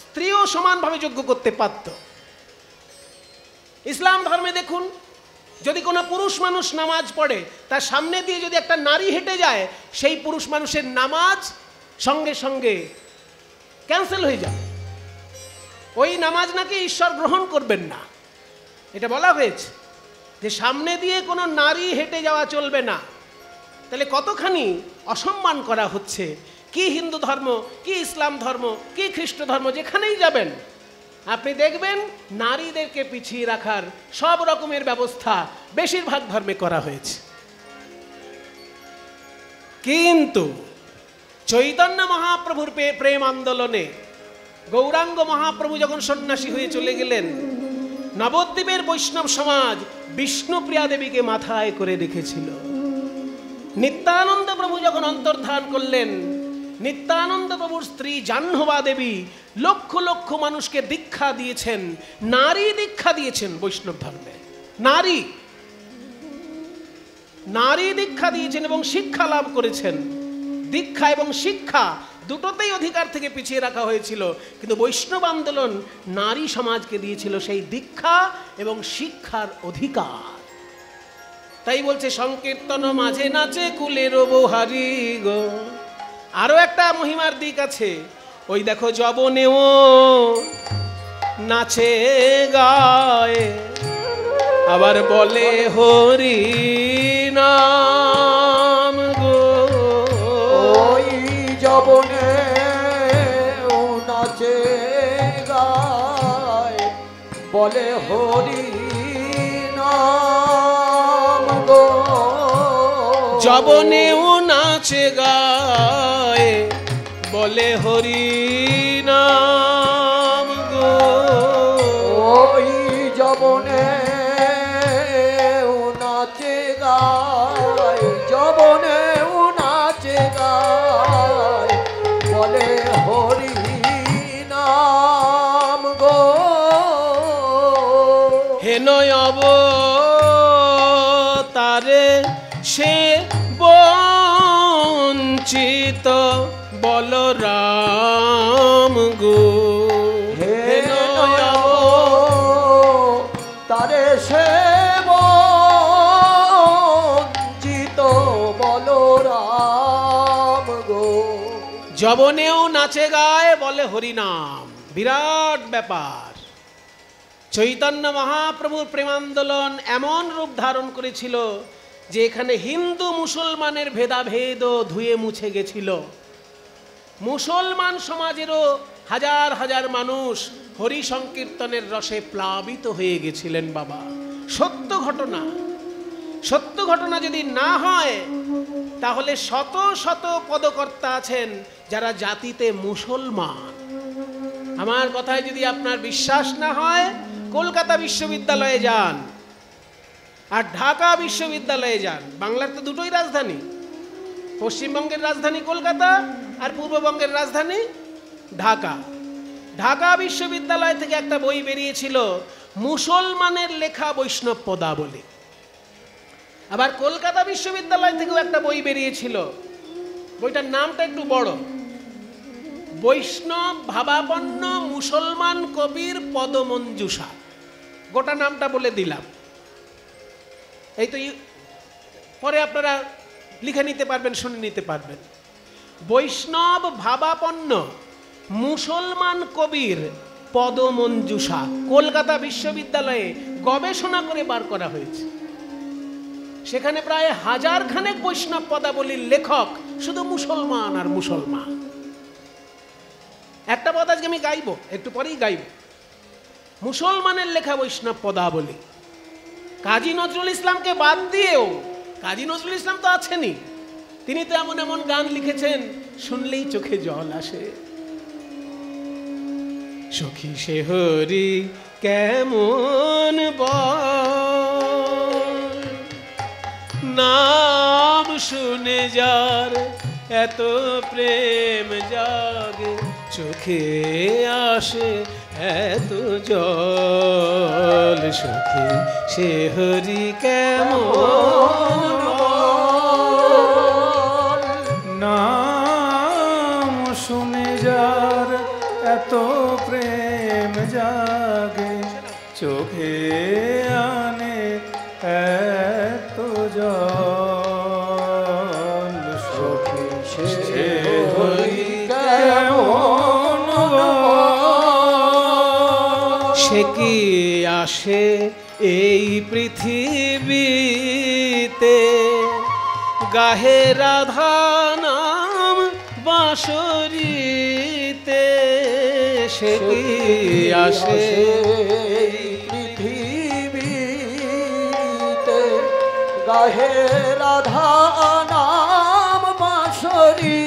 স্ত্রীও সমানভাবে যজ্ঞ করতে পারত। ইসলাম ধর্মে দেখুন, যদি কোনো পুরুষ মানুষ নামাজ পড়ে, তার সামনে দিয়ে যদি একটা নারী হেঁটে যায়, সেই পুরুষ মানুষের নামাজ সঙ্গে সঙ্গে ক্যান্সেল হয়ে যায়। ওই নামাজ নাকি ঈশ্বর গ্রহণ করবেন না। এটা বলা হয়েছে যে সামনে দিয়ে কোনো নারী হেঁটে যাওয়া চলবে না। তাহলে কতখানি অসম্মান করা হচ্ছে। কি হিন্দু ধর্ম, কি ইসলাম ধর্ম, কি খ্রিস্ট ধর্ম, যেখানেই যাবেন আপনি দেখবেন নারীদেরকে পিছিয়ে রাখার সব রকমের ব্যবস্থা বেশিরভাগ ধর্মে করা হয়েছে। কিন্তু চৈতন্য মহাপ্রভুর প্রেম আন্দোলনে গৌরাঙ্গ মহাপ্রভু যখন সন্ন্যাসী হয়ে চলে গেলেন, নবদ্বীপের বৈষ্ণব সমাজ বিষ্ণুপ্রিয়া দেবীকে মাথায় করে রেখেছিল। নিত্যানন্দ প্রভু যখন অন্তর্ধান করলেন, নিত্যানন্দ প্রভুর স্ত্রী জাহ্নবা দেবী লক্ষ লক্ষ মানুষকে দীক্ষা দিয়েছেন, নারী দীক্ষা দিয়েছেন বৈষ্ণব ধর্মে। নারী দীক্ষা দিয়েছেন এবং শিক্ষা লাভ করেছেন। দীক্ষা এবং শিক্ষা দুটোতেই অধিকার থেকে পিছিয়ে রাখা হয়েছিল, কিন্তু বৈষ্ণব আন্দোলন নারী সমাজকে দিয়েছিল সেই দীক্ষা এবং শিক্ষার অধিকার। তাই বলছে সংকীর্তন মাঝে নাচে কুলের বহারি গো। আরো একটা মহিমার দিক আছে, ওই দেখো যবনেও নাচে গায়ে, আবার বলে হরি নাম গো। ওই যবনে নাচে গায়, বলে হরি নাম গো। যবনেও নাচে গায়ে, বলে হরি নাম গো। ওই যবনে নাচে গায়, যবনে নাচে গায়, বলে হরি নাম গো। হেনয় অবতারে সে বঞ্চিত বলরাম গো। হেনয় তারে সে বঞ্চিত বলরাম গো। যবনেও নাচে গায়ে, বলে হরিনাম। বিরাট ব্যাপার। চৈতন্য মহাপ্রভুর প্রেমান্দোলন এমন রূপ ধারণ করেছিল যে এখানে হিন্দু মুসলমানের ভেদাভেদ ধুয়ে মুছে গেছিল। মুসলমান সমাজেরও হাজার হাজার মানুষ হরি সংকীর্তনের রসে প্লাবিত হয়ে গেছিলেন বাবা। সত্য ঘটনা। সত্য ঘটনা যদি না হয় তাহলে শত শত পদকর্তা আছেন যারা জাতিতে মুসলমান। আমার কথায় যদি আপনার বিশ্বাস না হয়, কলকাতা বিশ্ববিদ্যালয়ে যান আর ঢাকা বিশ্ববিদ্যালয়ে যান। বাংলার তো দুটোই রাজধানী, পশ্চিমবঙ্গের রাজধানী কলকাতা আর পূর্ববঙ্গের রাজধানী ঢাকা। ঢাকা বিশ্ববিদ্যালয় থেকে একটা বই বেরিয়েছিল, মুসলমানের লেখা বৈষ্ণব পদাবলী। আবার কলকাতা বিশ্ববিদ্যালয় থেকেও একটা বই বেরিয়েছিল, বইটার নামটা একটু বড়, বৈষ্ণব ভাবাপন্ন মুসলমান কবির পদমঞ্জুষা। গোটা নামটা বলে দিলাম, এই তো পরে আপনারা লিখে নিতে পারবেন, শুনে নিতে পারবেন। বৈষ্ণব ভাবাপন্ন মুসলমান কবির পদমঞ্জুষা কলকাতা বিশ্ববিদ্যালয়ে গবেষণা করে বার করা হয়েছে। সেখানে প্রায় 1000 খানেক বৈষ্ণব পদাবলীর লেখক শুধু মুসলমান আর মুসলমান। একটা পদ আজকে আমি গাইব, একটু পরেই গাইব, মুসলমানের লেখা বৈষ্ণব পদাবলী। কাজী নজরুল ইসলামকে বাদ দিয়েও, কাজী নজরুল ইসলাম তো আছেনই, তিনি তো এমন এমন গান লিখেছেন শুনলেই চোখে জল আসে। সখী সে হরি কেমন নাম শুনে যার এত প্রেম জাগে, চোখে আসে এত জল। সখী সে হরি কেমন নাম শুনে যার এত প্রেম জাগে, চোখে আনে এত জল। সখী সে হরি কেমন সে কি আসে এই পৃথিবীতে, গাহে রাধা নাম বাঁশরীতে। সে কি আসে পৃথিবীতে, গাহে রাধা নাম বাঁশরীতে।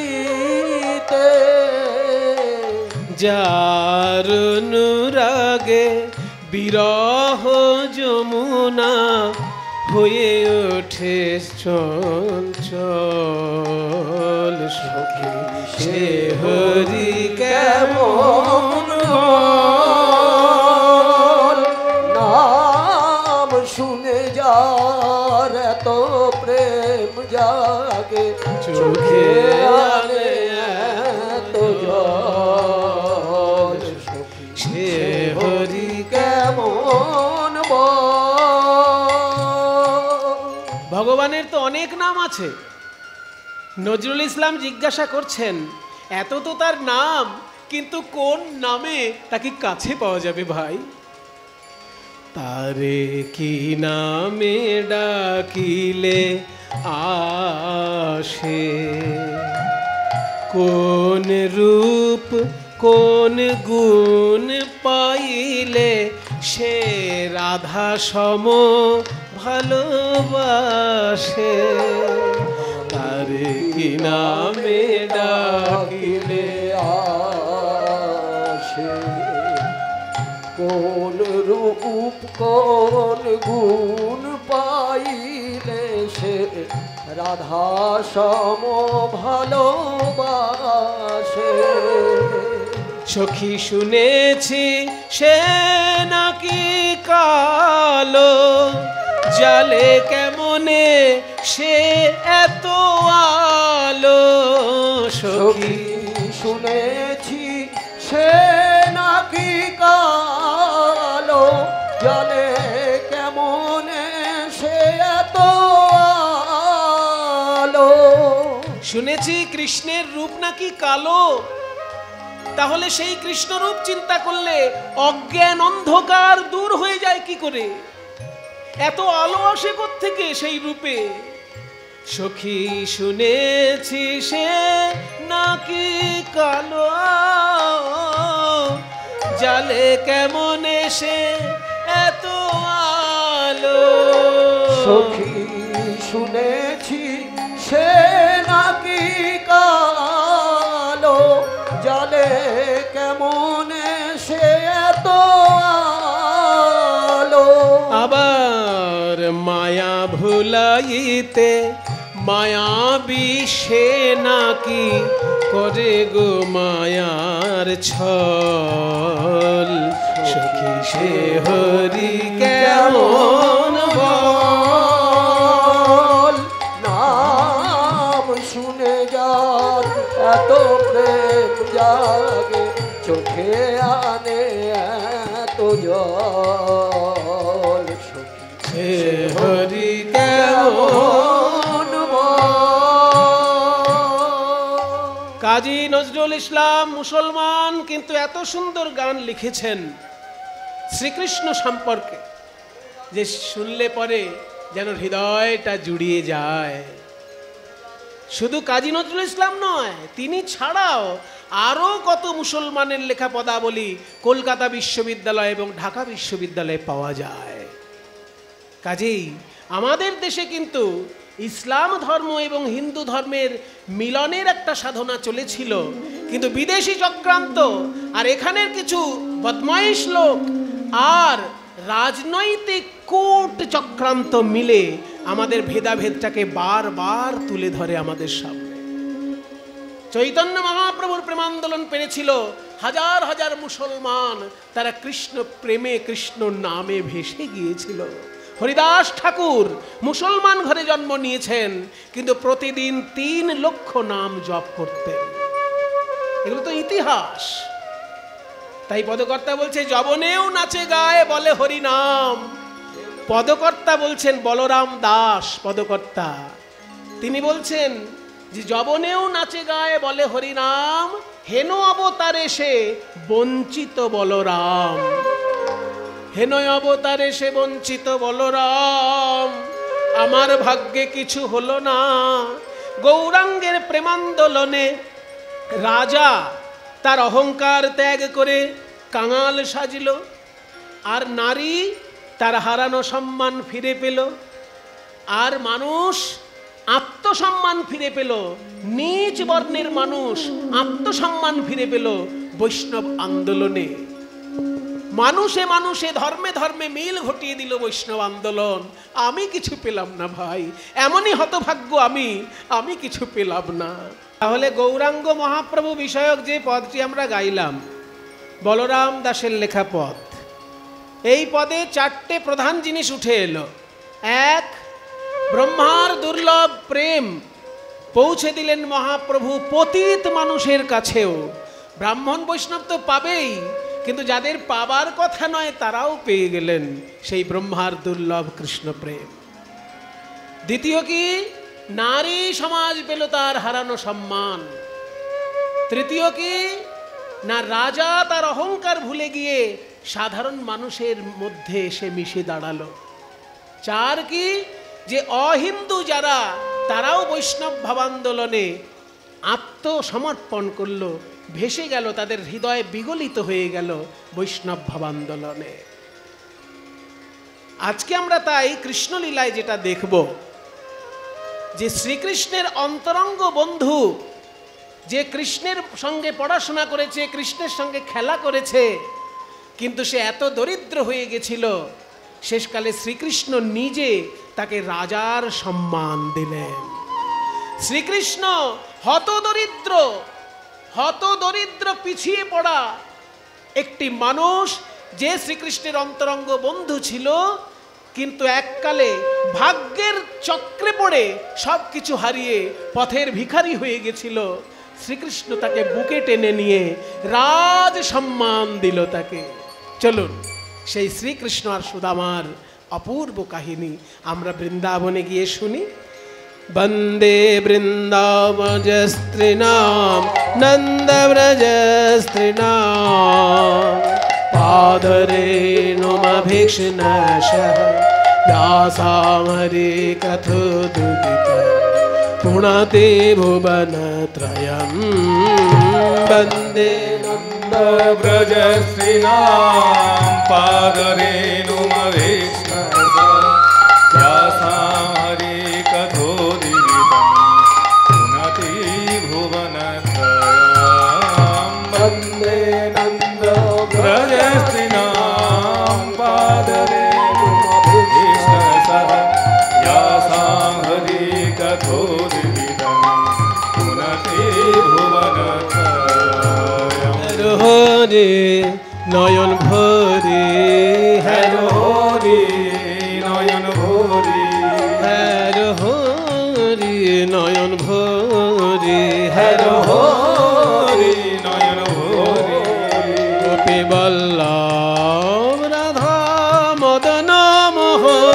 যার অনুরাগে বিরহ যমুনা হয়ে ওঠে চঞ্চল। সখী সে হরি কেমন বল, নাম শুনে যার এত প্রেম জাগে, চোখে আনে এত জল, সে হরি কেমন বল। ভগবানের তো অনেক নাম আছে। নজরুল ইসলাম জিজ্ঞাসা করছেন, এত তো তার নাম, কিন্তু কোন নামে তাকে কাছে পাওয়া যাবে ভাই? তারে কি নামে ডাকিলে আসে, কোন রূপ কোন গুণ পাইলে সে রাধা সম ভালোবাসে। তারে কি নামে ডাকিলে আসে, কোন রূপ কোন গুণ পাইলে সে রাধা সম ভালোবাসে। সখী শুনেছি সে নাকি কালো, জালে কেমনে সে এত আলো। সখী শুনেছি সে নাকি কালো, জালে কেমনে সে এত আলো। শুনেছি কৃষ্ণের রূপ নাকি কালো, তাহলে সেই কৃষ্ণ রূপ চিন্তা করলে অজ্ঞান অন্ধকার দূর হয়ে যায় কি করে? এত আলো আসে কোত্থেকে সেই রূপে? সখী শুনেছি সে নাকি কালো, জালে কেমন সে এত আলো। সখী শুনেছি সে নাকি কালো, জালে কেমন সে এত আলো। আবার মায়া ভুলাইতে মায়াবী সে নাকি করে গো মায়ার ছল। সখী সে হরি কেমন বল, নাম শুনে যার এত প্রেম জাগে, চোখে আনে এত জল। সে হরি কেমন। কাজী নজরুল ইসলাম মুসলমান, কিন্তু এত সুন্দর গান লিখেছেন শ্রীকৃষ্ণ সম্পর্কে যে শুনলে পরে যেন হৃদয়টা জুড়িয়ে যায়। শুধু কাজী নজরুল ইসলাম নয়, তিনি ছাড়াও আরও কত মুসলমানের লেখা পদাবলী কলকাতা বিশ্ববিদ্যালয় এবং ঢাকা বিশ্ববিদ্যালয়ে পাওয়া যায়। কাজেই আমাদের দেশে কিন্তু ইসলাম ধর্ম এবং হিন্দু ধর্মের মিলনের একটা সাধনা চলেছিল, কিন্তু বিদেশি চক্রান্ত আর এখানের কিছু বদমাইশ লোক আর রাজনৈতিক কূট চক্রান্ত মিলে আমাদের ভেদাভেদটাকে বারবার তুলে ধরে আমাদের সামনে। চৈতন্য মহাপ্রভুর প্রেমান্দোলন পেরেছিল হাজার হাজার মুসলমান, তারা কৃষ্ণ প্রেমে কৃষ্ণ নামে ভেসে গিয়েছিল। হরিদাস ঠাকুর মুসলমান ঘরে জন্ম নিয়েছেন, কিন্তু প্রতিদিন 3 লক্ষ নাম জপ করতেন। এগুলো তো ইতিহাস। তাই পদকর্তা বলছে যবনেও নাচে গায়ে বলে হরি নাম। পদকর্তা বলছেন বলরাম দাস পদকর্তা, তিনি বলছেন যে যবনেও নাচে গায়ে বলে হরি নাম, হেন অবতারে সে বঞ্চিত বলরাম। হেন অবতারে সে বঞ্চিত বলরাম, আমার ভাগ্যে কিছু হলো না। গৌরাঙ্গের প্রেমান্দোলনে রাজা তার অহংকার ত্যাগ করে কাঙাল সাজিল, আর নারী তার হারানো সম্মান ফিরে পেল, আর মানুষ আত্মসম্মান ফিরে পেল। নিচ বর্ণের মানুষ আত্মসম্মান ফিরে পেল বৈষ্ণব আন্দোলনে। মানুষে মানুষে ধর্মে ধর্মে মিল ঘটিয়ে দিল বৈষ্ণব আন্দোলন। আমি কিছু পেলাম না ভাই, এমনই হতভাগ্য আমি কিছু পেলাম না। তাহলে গৌরাঙ্গ মহাপ্রভু বিষয়ক যে পদটি আমরা গাইলাম, বলরাম দাসের লেখা পদ, এই পদে চারটে প্রধান জিনিস উঠে এলো। এক, ব্রহ্মার দুর্লভ প্রেম পৌঁছে দিলেন মহাপ্রভু পতিত মানুষের কাছেও। ব্রাহ্মণ বৈষ্ণব তো পাবেই, কিন্তু যাদের পাবার কথা নয় তারাও পেয়ে গেলেন সেই ব্রহ্মার দুর্লভ কৃষ্ণ প্রেম। দ্বিতীয় কি, নারী সমাজ পেল তার হারানো সম্মান। তৃতীয় কি না, রাজা তার অহংকার ভুলে গিয়ে সাধারণ মানুষের মধ্যে এসে মিশে দাঁড়ালো। চার কি, যে অহিন্দু যারা তারাও বৈষ্ণব ভাবান্দোলনে আত্মসমর্পণ করলো, ভেসে গেল, তাদের হৃদয় বিগলিত হয়ে গেল বৈষ্ণব ভাবান্দোলনে। আজকে আমরা তাই কৃষ্ণলীলায় যেটা দেখব, যে শ্রীকৃষ্ণের অন্তরঙ্গ বন্ধু, যে কৃষ্ণের সঙ্গে পড়াশোনা করেছে, কৃষ্ণের সঙ্গে খেলা করেছে, কিন্তু সে এত দরিদ্র হয়ে গেছিল, শেষকালে শ্রীকৃষ্ণ নিজে তাকে রাজার সম্মান দিলেন। শ্রীকৃষ্ণ হতদরিদ্র পিছিয়ে পড়া একটি মানুষ, যে শ্রীকৃষ্ণের অন্তরঙ্গ বন্ধু ছিল, কিন্তু এককালে ভাগ্যের চক্রে পড়ে সব কিছু হারিয়ে পথের ভিখারি হয়ে গেছিল। শ্রীকৃষ্ণ তাকে বুকে টেনে নিয়ে রাজ সম্মান দিল তাকে। চলুন সেই শ্রীকৃষ্ণ আর সুদামার অপূর্ব কাহিনী আমরা বৃন্দাবনে গিয়ে শুনি। বন্দে বৃন্দাবনস্ত্রীণাম নন্দব্রজস্ত্রীণাম পাদরেণুমভীক্ষ্ণশঃ व्यासामरे कथोदुदितं पुणते भुवनत्रयं वन्दे नन्दव्रजश्रीणां पादरेणुमभीक्ष्णशः व्यासामरे कथोदुदितं पुणते भुवनत्रयं वन्दे नन्दव्रजश्रीणां पादरे হরে নয়ন ভরে, হ্যালো হরি নয়ন ভরি, হ্যালো হরি নয়ন ভরে, হ্যালো হ্যালো হরি নয়ন ভরি, গোপী বল্লভ রাধা মদন মোহন।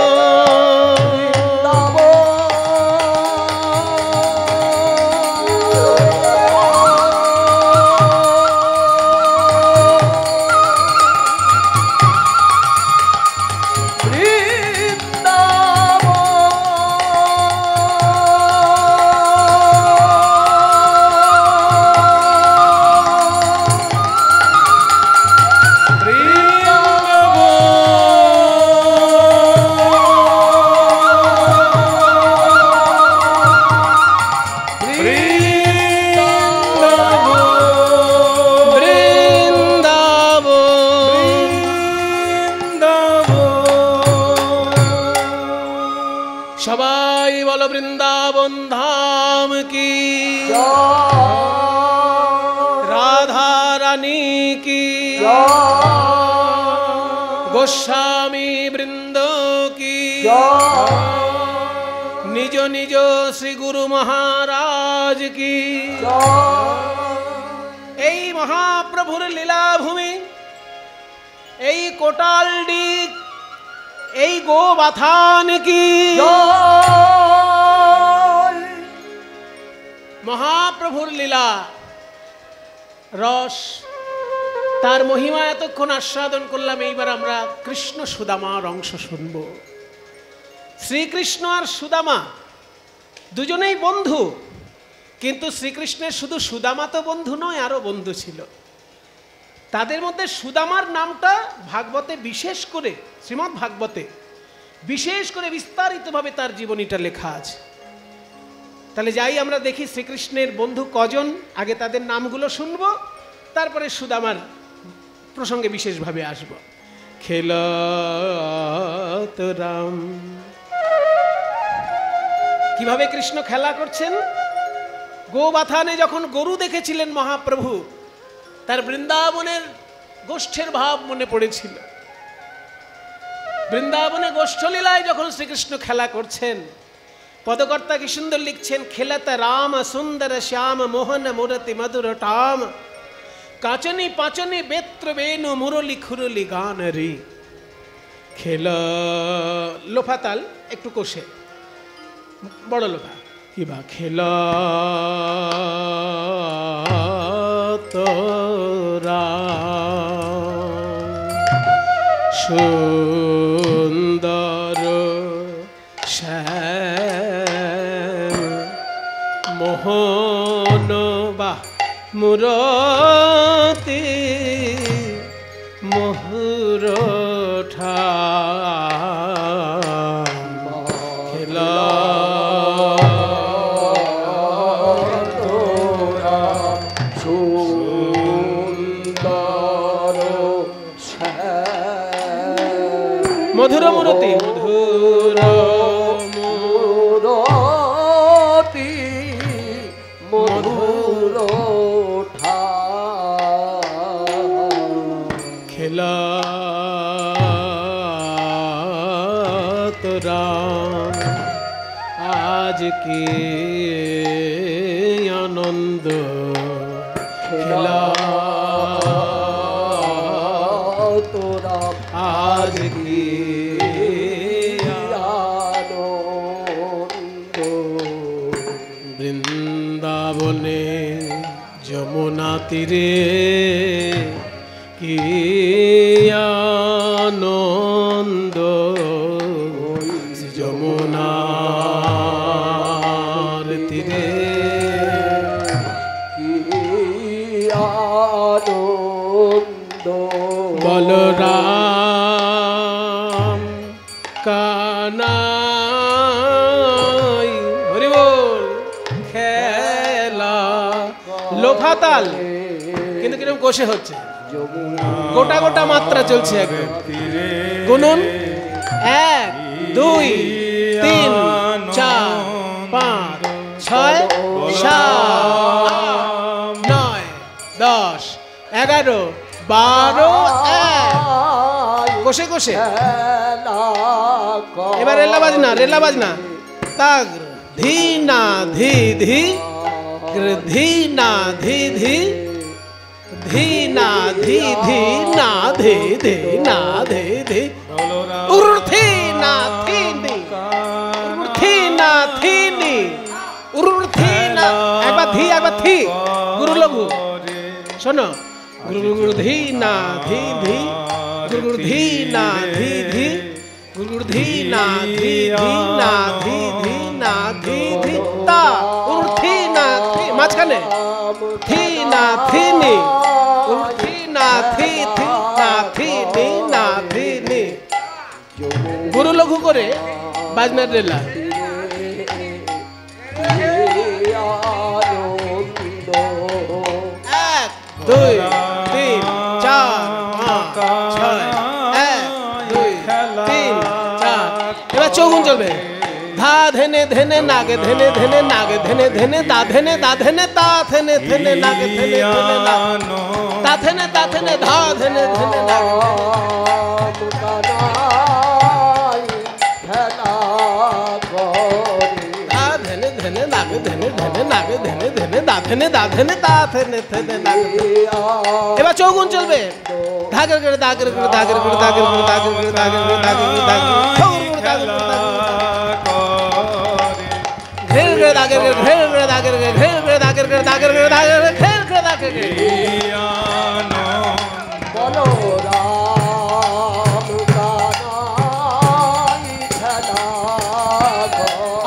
সবাই বলো বৃন্দাবন ধাম কি, রাধা রানী কি, গোস্বামী বৃন্দ কি, নিজ নিজ শ্রী গুরু মহারাজ কি। এই মহাপ্রভুর লীলাভূমি, এই কোটালডি, এই গোবাথান কি, মহাপ্রভুর লীলা রস, তার মহিমা এতক্ষণ আস্বাদন করলাম। এইবার আমরা কৃষ্ণ সুদামার অংশ শুনব। শ্রীকৃষ্ণ আর সুদামা দুজনেই বন্ধু, কিন্তু শ্রীকৃষ্ণের শুধু সুদামা তো বন্ধু নয়, আরো বন্ধু ছিল। তাদের মধ্যে সুদামার নামটা ভাগবতে বিশেষ করে, শ্রীমদ্ ভাগবতে বিশেষ করে বিস্তারিতভাবে তার জীবনীটা লেখা আছে। তাহলে যাই আমরা দেখি শ্রীকৃষ্ণের বন্ধু কজন, আগে তাদের নামগুলো শুনব, তারপরে সুদামার প্রসঙ্গে বিশেষভাবে আসব। খেলত রাম, কিভাবে কৃষ্ণ খেলা করছেন গোবাথানে যখন গরু দেখেছিলেন মহাপ্রভু, তার বৃন্দাবনের গোষ্ঠের ভাব মনে পড়েছিল। বৃন্দাবনে গোষ্ঠলীলায় যখন শ্রীকৃষ্ণ খেলা করছেন, পদকর্তা কি সুন্দর লিখছেন, খেলাতে রাম সুন্দর শ্যাম মোহন মুরতি মধুর টাম কাচনি পাচনি বেত্র বেনু মুরলি খুরলি গান রে। খেলা লোফাতাল একটু কষে, বড় লোফা কিবা খেলা তোরা সুন্দর শ্যাম মোহন বা মুরতি মহুর খেলা মধুর মূরতি মধুর মূরতি মধুর খেলা তোরা আজ কি আনন্দ খেলা তোরা আজ কি আনন্দ। বৃন্দাবনে যমুনা তীরে কি আনন্দ যমুনার তীরে কি আনন্দ। বলরাম কানাই হরি বল খেলা লোফাতাল কিন্তু কিরকম কষে হচ্ছে, গোটা গোটা মাত্রা চলছে একদম। গুনুন 1 2 3 4 5 6 7 9 10 11 12 কষে কষে এবার রেলা বাজনা তাগ ধি না ধি ধি ধি না ধি ধি ধি না ধি ধি না ধি ধি না ধি ধি উর্থি না থি নি উর্থি না থি নি উর্থি না একবার ধি একবার থি গুরু লঘু শোনো গুরু ধি না ধি ধি গুরু ধি না ধি ধি গুরু ধি না ধি ধি না ধি ধি না ধি ধি তা উর্থি না থি মাঝখানে থি না থি নি উর্থি না থি থি না থি নি না থি নি গুরু লঘু করে বাজনার রেলা 1 2 3 4 5 6 1 2 3 4 এবার চৌগুন চলবে। ধা ধেনে ধেনে নাগে ধেনে ধেনে নাগে ধেনে ধেনে দা ধেনে তা ধেনে ধেনে নাগে ধেনে ধেনে না তা ধেনে ধা ধেনে ধেনে নাগে ধেনে ধেনে নাগে ধেনে ধেনে নাগে ধেনে ধেনে দা ধেনে তা ধেনে ধেনে নাগে। এবার চৌগুন চলবে। ধাগের করে দাগের করে দাগের করে দাগের করে দাগের করে দাগের করে দাগের করে দাগের ঘের করে দাগের করে ঘের করে দাগের করে ঘের করে দাগের করে দাগের করে দাগের করে ঘের করে দাগের করে বলো রাম কানাই খেলা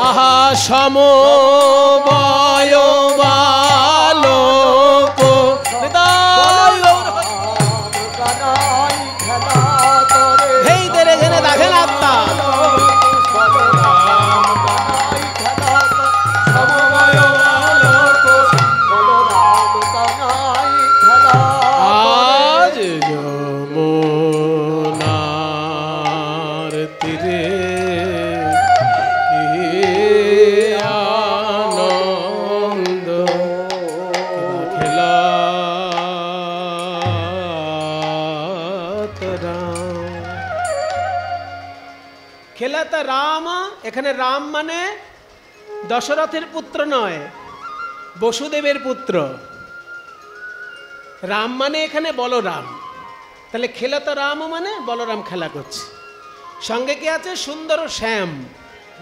আহা সমবায় বালক হেই তেরে ঘেনে দাঘেন আত্মা আজ যমুনার তীরে কি আনন্দ রাম। খেলাতা রাম, এখানে রাম মানে দশরথের পুত্র নয়, বসুদেবের পুত্র। রাম মানে এখানে বলরাম। তাহলে খেলাতা রাম মানে বলরাম খেলা করছে। সঙ্গে কি আছে? সুন্দর শ্যাম,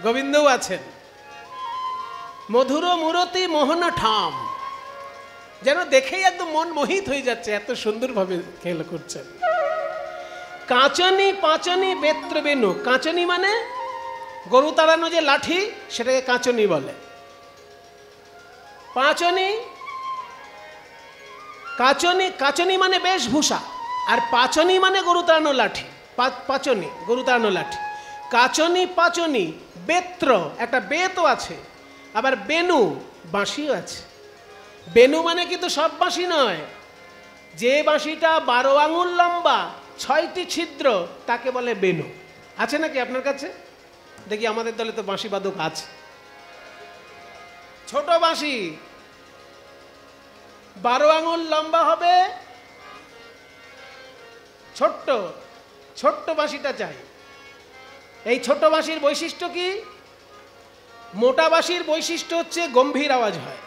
গোবিন্দও আছেন। মধুর মূরতি মোহন ঠাম, যেন দেখেই একদম মন মোহিত হয়ে যাচ্ছে, এত সুন্দরভাবে খেলা করছেন। কাঁচনি পাঁচনি বেত্র বেনু, কাঁচনি মানে গরু তাড়ানো যে লাঠি, সেটাকে কাঁচনি বলে। পাঁচনি, কাঁচনি, কাঁচনি মানে বেশভূষা, আর পাচনি মানে গরু তাড়ানো লাঠি। পাচনি গরু তাড়ানো লাঠি। কাঁচনি পাচনি বেত্র, একটা বেতও আছে, আবার বেনু বাঁশিও আছে। বেনু মানে কিন্তু সব বাঁশি নয়, যে বাঁশিটা 12 আঙুল লম্বা 6টি ছিদ্র তাকে বলে বেনু। আছে নাকি আপনার কাছে? দেখি আমাদের দলে তো বাঁশি বাদক আছে। ছোট বাঁশি 12 আঙুল লম্বা হবে, ছোট্ট ছোট্ট বাঁশিটা চাই। এই ছোট বাঁশির বৈশিষ্ট্য কি? মোটা বাঁশির বৈশিষ্ট্য হচ্ছে গম্ভীর আওয়াজ হয়,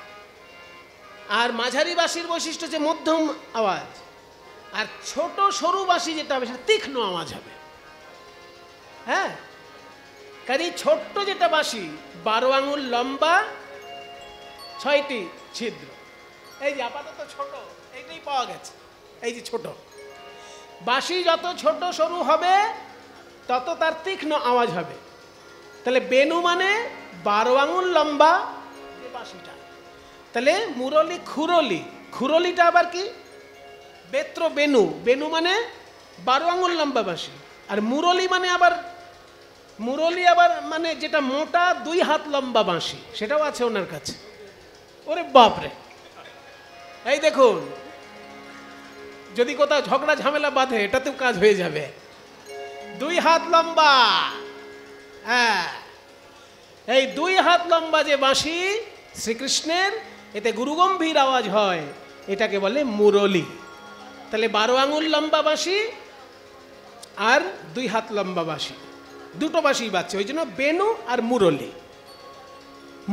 আর মাঝারি বাঁশির বৈশিষ্ট্য হচ্ছে মধ্যম আওয়াজ, আর ছোট সরু বাঁশি যেটা হবে সেটা তীক্ষ্ণ আওয়াজ হবে। হ্যাঁ, কাজে ছোট্ট যেটা বাঁশি 12 আঙুল লম্বা 6টি ছিদ্র, এই যে আপাতত ছোট এইটাই পাওয়া গেছে, এই যে ছোট বাঁশি যত ছোট সরু হবে তত তার তীক্ষ্ণ আওয়াজ হবে। তাহলে বেনু মানে 12 আঙুল লম্বা যে বাঁশিটা। তাহলে মুরলি খুরলি, খুরলিটা আবার কি? বেত্র বেনু, বেনু মানে 12 আঙুল লম্বা বাঁশি, আর মুরলি মানে আবার, মুরলি আবার মানে যেটা মোটা 2 হাত লম্বা বাঁশি, সেটাও আছে ওনার কাছে। ওরে বাপরে, এই দেখুন, যদি কোথাও ঝগড়া ঝামেলা বাঁধে এটাতেও কাজ হয়ে যাবে। 2 হাত লম্বা, হ্যাঁ, এই 2 হাত লম্বা যে বাঁশি শ্রীকৃষ্ণের, এতে গুরুগম্ভীর আওয়াজ হয়, এটাকে বলে মুরলি। তাহলে 12 আঙুল লম্বা বাঁশি আর 2 হাত লম্বা বাঁশি, দুটো বাঁশি বাজছে, ওই জন্য বেনু আর মুরলি।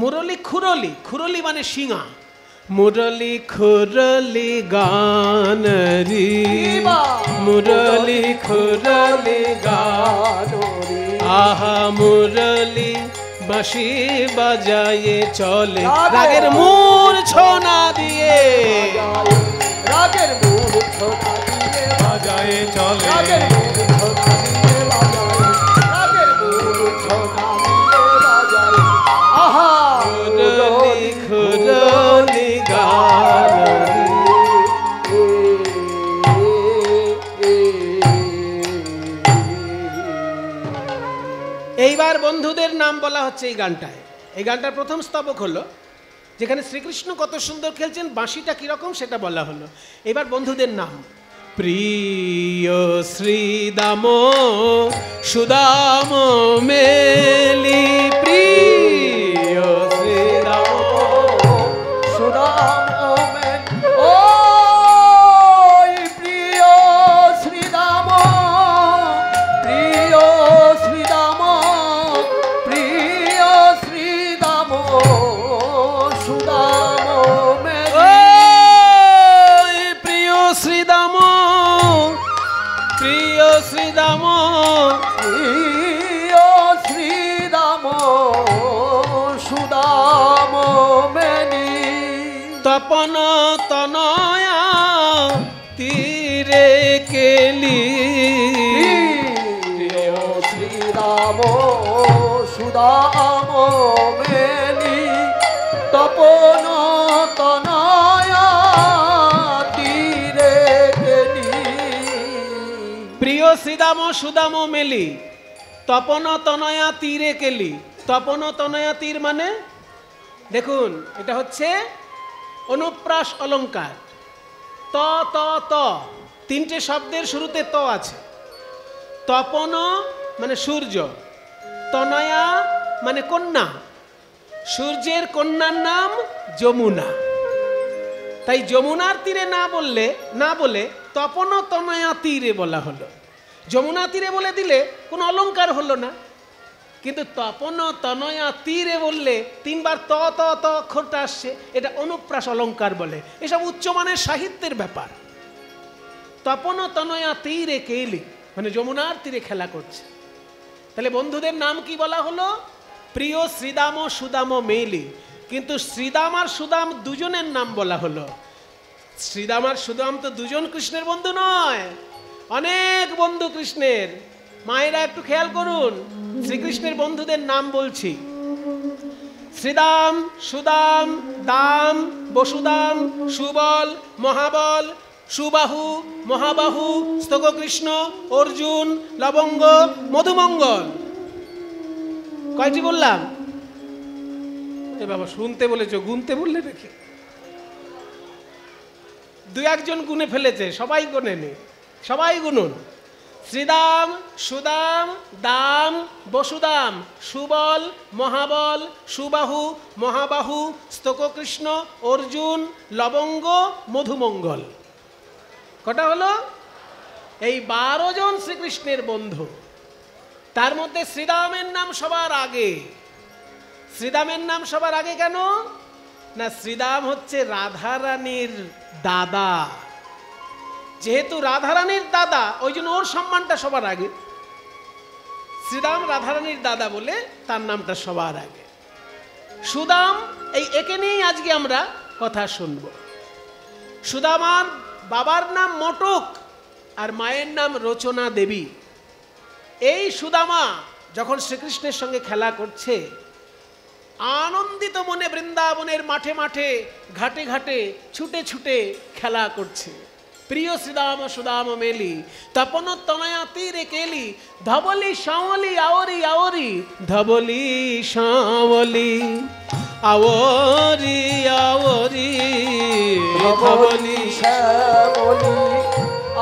মুরলি খুরলি, খুরলি মানে শিঙা। মুরলি খুরলি গান রি, মুরলি খুরলি গান, আহা মুরলি বাঁশি বাজায়ে চলে, রাগের মূর্ছনা দিয়ে, রাগের মূর্ছনা দিয়ে বাজায়ে চলে, রাগের মূর্ছনা দিয়ে বাজায়, রাগের মূর্ছনা দিয়ে বাজায়, আহা মুরলি খুরলি গান রি। এইবার বন্ধুদের নাম বলা হচ্ছে এই গানটায়। এই গানটার প্রথম স্তবক হলো, যেখানে শ্রীকৃষ্ণ কত সুন্দর খেলছেন, বাঁশিটা কিরকম সেটা বলা হলো। এবার বন্ধুদের নাম, প্রিয় শ্রীদাম সুদাম মেলি, প্রিয় শ্রীদাম সুদাম ও প্রিয় শ্রীদাম, প্রিয় শ্রীদাম, প্রিয় শ্রীদাম সুদাম ওই প্রিয় শ্রীদাম, প্রিয় শ্রীদাম, প্রিয় শ্রীদাম সুদাম মেনি, তপন তনয়া তীরে কেলি, প্রিয় শ্রীরাম সুদাম মেনি, তপন তনয়া তীরে গেলি। প্রিয় শ্রীদাম সুদাম মেলি, তপন তনয়া তীরে কেলি। তপন তনয়া তীর মানে দেখুন, এটা হচ্ছে অনুপ্রাস অলঙ্কার। ত ত ত, 3টে শব্দের শুরুতে ত আছে। তপন মানে সূর্য, তনয়া মানে কন্যা, সূর্যের কন্যার নাম যমুনা। তাই যমুনার তীরে না বলে তপন তনয়া তীরে বলা হলো। যমুনা তীরে বলে দিলে কোনো অলংকার হলো না, কিন্তু তপন তনয়া তীরে বললে 3 বার ত ত ত অক্ষরটা আসছে, এটা অনুপ্রাস অলংকার বলে। এসব উচ্চমানের সাহিত্যের ব্যাপার। তপন তনয়া তীরে কেলি, মানে যমুনার তীরে খেলা করছে। তাহলে বন্ধুদের নাম কি বলা হলো? প্রিয় শ্রীদাম সুদাম মেলি। কিন্তু শ্রীদাম আর সুদাম দুজনের নাম বলা হলো। শ্রীদাম আর সুদাম তো দুজন কৃষ্ণের বন্ধু নয়, অনেক বন্ধু কৃষ্ণের। মায়েরা একটু খেয়াল করুন, শ্রীকৃষ্ণের বন্ধুদের নাম বলছি। শ্রীদাম, সুদাম, দাম, বসুদাম, সুবল, মহাবল, সুবাহু, মহাবাহু, স্তককৃষ্ণ, অর্জুন, লবঙ্গ, মধুমঙ্গল। কয়টি বললাম? এ বাবা, শুনতে বলেছ, গুনতে বললে নাকি? 2-1 জন গুনে ফেলেছে, সবাই গুনেনি, সবাই গুনুন। শ্রীদাম, সুদাম, দাম, বসুদাম, সুবল, মহাবল, সুবাহু, মহাবাহু, স্তককৃষ্ণ, অর্জুন, লবঙ্গ, মধুমঙ্গল। কটা হলো? এই 12 জন শ্রীকৃষ্ণের বন্ধু। তার মধ্যে শ্রীদামের নাম সবার আগে। শ্রীদামের নাম সবার আগে কেন? না, শ্রীদাম হচ্ছে রাধারানীর দাদা। যেহেতু রাধারানীর দাদা, ওই জন্য ওর সম্মানটা সবার আগে। শ্রীদাম রাধারানীর দাদা বলে তার নামটা সবার আগে। সুদাম, একে নিয়েই আজকে আমরা কথা শুনব। সুদামার বাবার নাম মটক আর মায়ের নাম রচনা দেবী। এই সুদামা যখন শ্রীকৃষ্ণের সঙ্গে খেলা করছে, আনন্দিত মনে বৃন্দাবনের মাঠে মাঠে, ঘাটে ঘাটে, ছুটে ছুটে খেলা করছে। প্রিয় শ্রীদাম সুদাম মেলি, তপন তনয়া তীরে কেলি, ধবলি শ্যামলি আওরি আওরি, ধবলি শ্যামলি আওরি আওরি, ধবলি শ্যামলি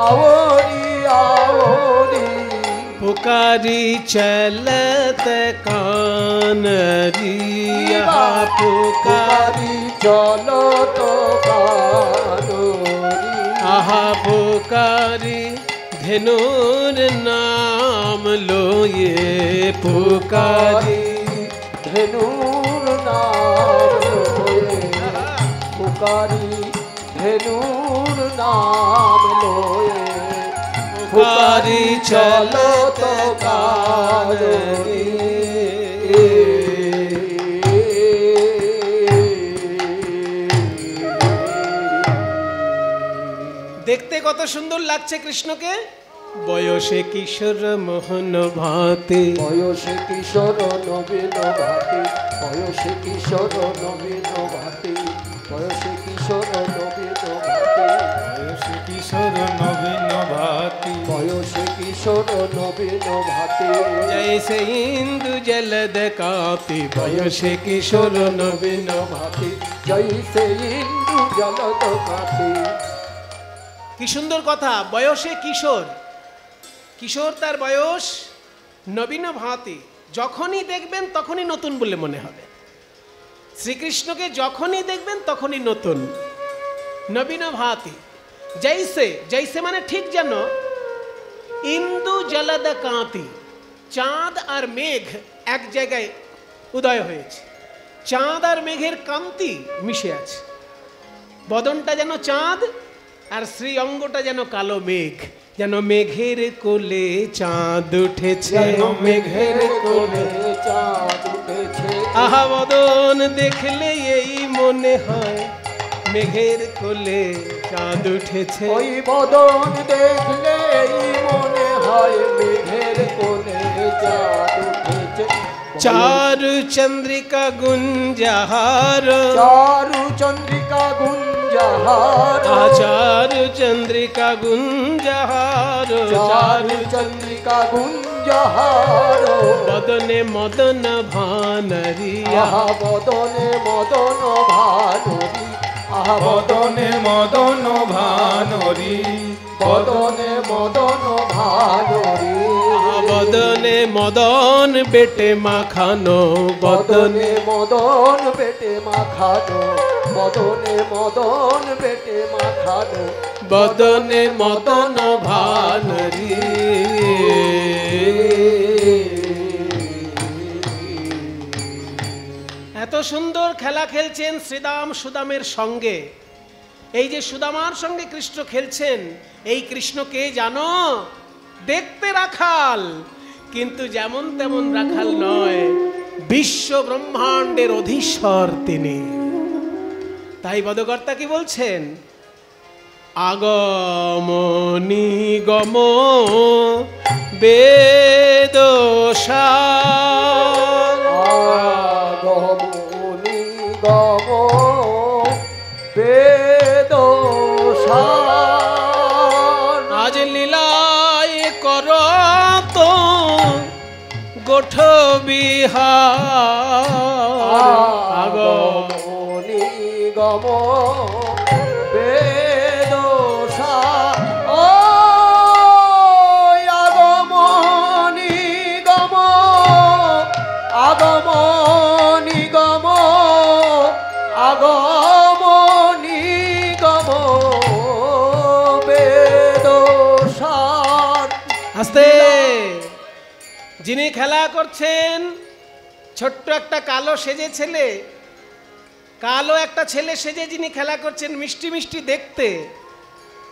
আওরি আওরি, पुकारी चलत कानरिया, पुकारी चलत कानरी, आहा पुकारी धेनुर नाम लोए, पुकारी धेनुर नाम लोए, पुकारी धेनुर नाम लोए, पुकारी चलत कानरी। দেখতে কত সুন্দর লাগছে কৃষ্ণকে। বয়সে কিশোর মোহন ভাতে, বয়সে কিশোর নবীন ভাতে, বয়সে কিশোর নবীন ভাতে, বয়সে কিশোর নবীন ভাতে, বয়সে কিশোর নবীন ভাতি, বয়সে কিশোর নবীন ভাতে, जैसे इंदु जलद कापी, বয়সে কিশোর নবীন ভাতে, জৈসে ইন্দু জলদ কাতে। কি সুন্দর কথা, বয়সে কিশোর। কিশোর তার বয়স, নবীন ভাতি, যখনই দেখবেন তখনই নতুন বলে মনে হবে। শ্রীকৃষ্ণকে যখনই দেখবেন তখনই নতুন, নবীন ভাতি। জৈসে, জৈসে মানে ঠিক যেন, ইন্দু জলদ কাঁতি, চাঁদ আর মেঘ এক জায়গায় উদয় হয়েছে, চাঁদ আর মেঘের কান্তি মিশে আছে। বদনটা যেন চাঁদ আর শ্রী অঙ্গটা যেন কালো মেঘ, যেন মেঘের কোলে চাঁদ উঠেছে, মেঘের কোলে চাঁদ উঠেছে, আহা বদন দেখলে এই মনে হয় মেঘের কোলে চাঁদ উঠেছে। ওই বদন দেখলে এই মনে হয় মেঘের কোলে চাঁদ উঠেছে। চারু চন্দ্রিকা গুঞ্জহার, চারু চন্দ্রিকা গুঞ্জহার, চারু চন্দ্রিকা গুঞ্জহার, চারু চন্দ্রিকা গুঞ্জহার, বদনে মদন ভানরিয়া, আহা বদনে মদন ভানুরি, আহা বদনে মদন ভানরি, বদনে মদন ভানুরি, বদনে মদন বেটে মাখানো, বদনে বদনে মদন বেটে মাখানো, বদনে মদন বেটে মাখানো, বদনে মদন ভানরি, সুন্দর খেলা খেলছেন শ্রীদাম সুদামের সঙ্গে। এই যে সুদামার সঙ্গে কৃষ্ণ খেলছেন, এই কৃষ্ণকে জানো? দেখতে রাখাল, কিন্তু যেমন তেমন রাখাল নয়, বিশ্ব ব্রহ্মাণ্ডের অধীশ্বর তিনি। তাই বদকর্তা কি বলছেন? আগম নিগম বেদসার, আগম নিগম বেদসার, আজ লীলায় করত গোঠ বিহার। আগম নিগম বেদসার, ও আগম নিগম, আগম নিগম, আগম নিগম বেদসার। আস্তে। যিনি খেলা করছেন ছোট্ট একটা কালো সেজে ছেলে, কালো একটা ছেলে সেজে যিনি খেলা করছেন, মিষ্টি মিষ্টি দেখতে,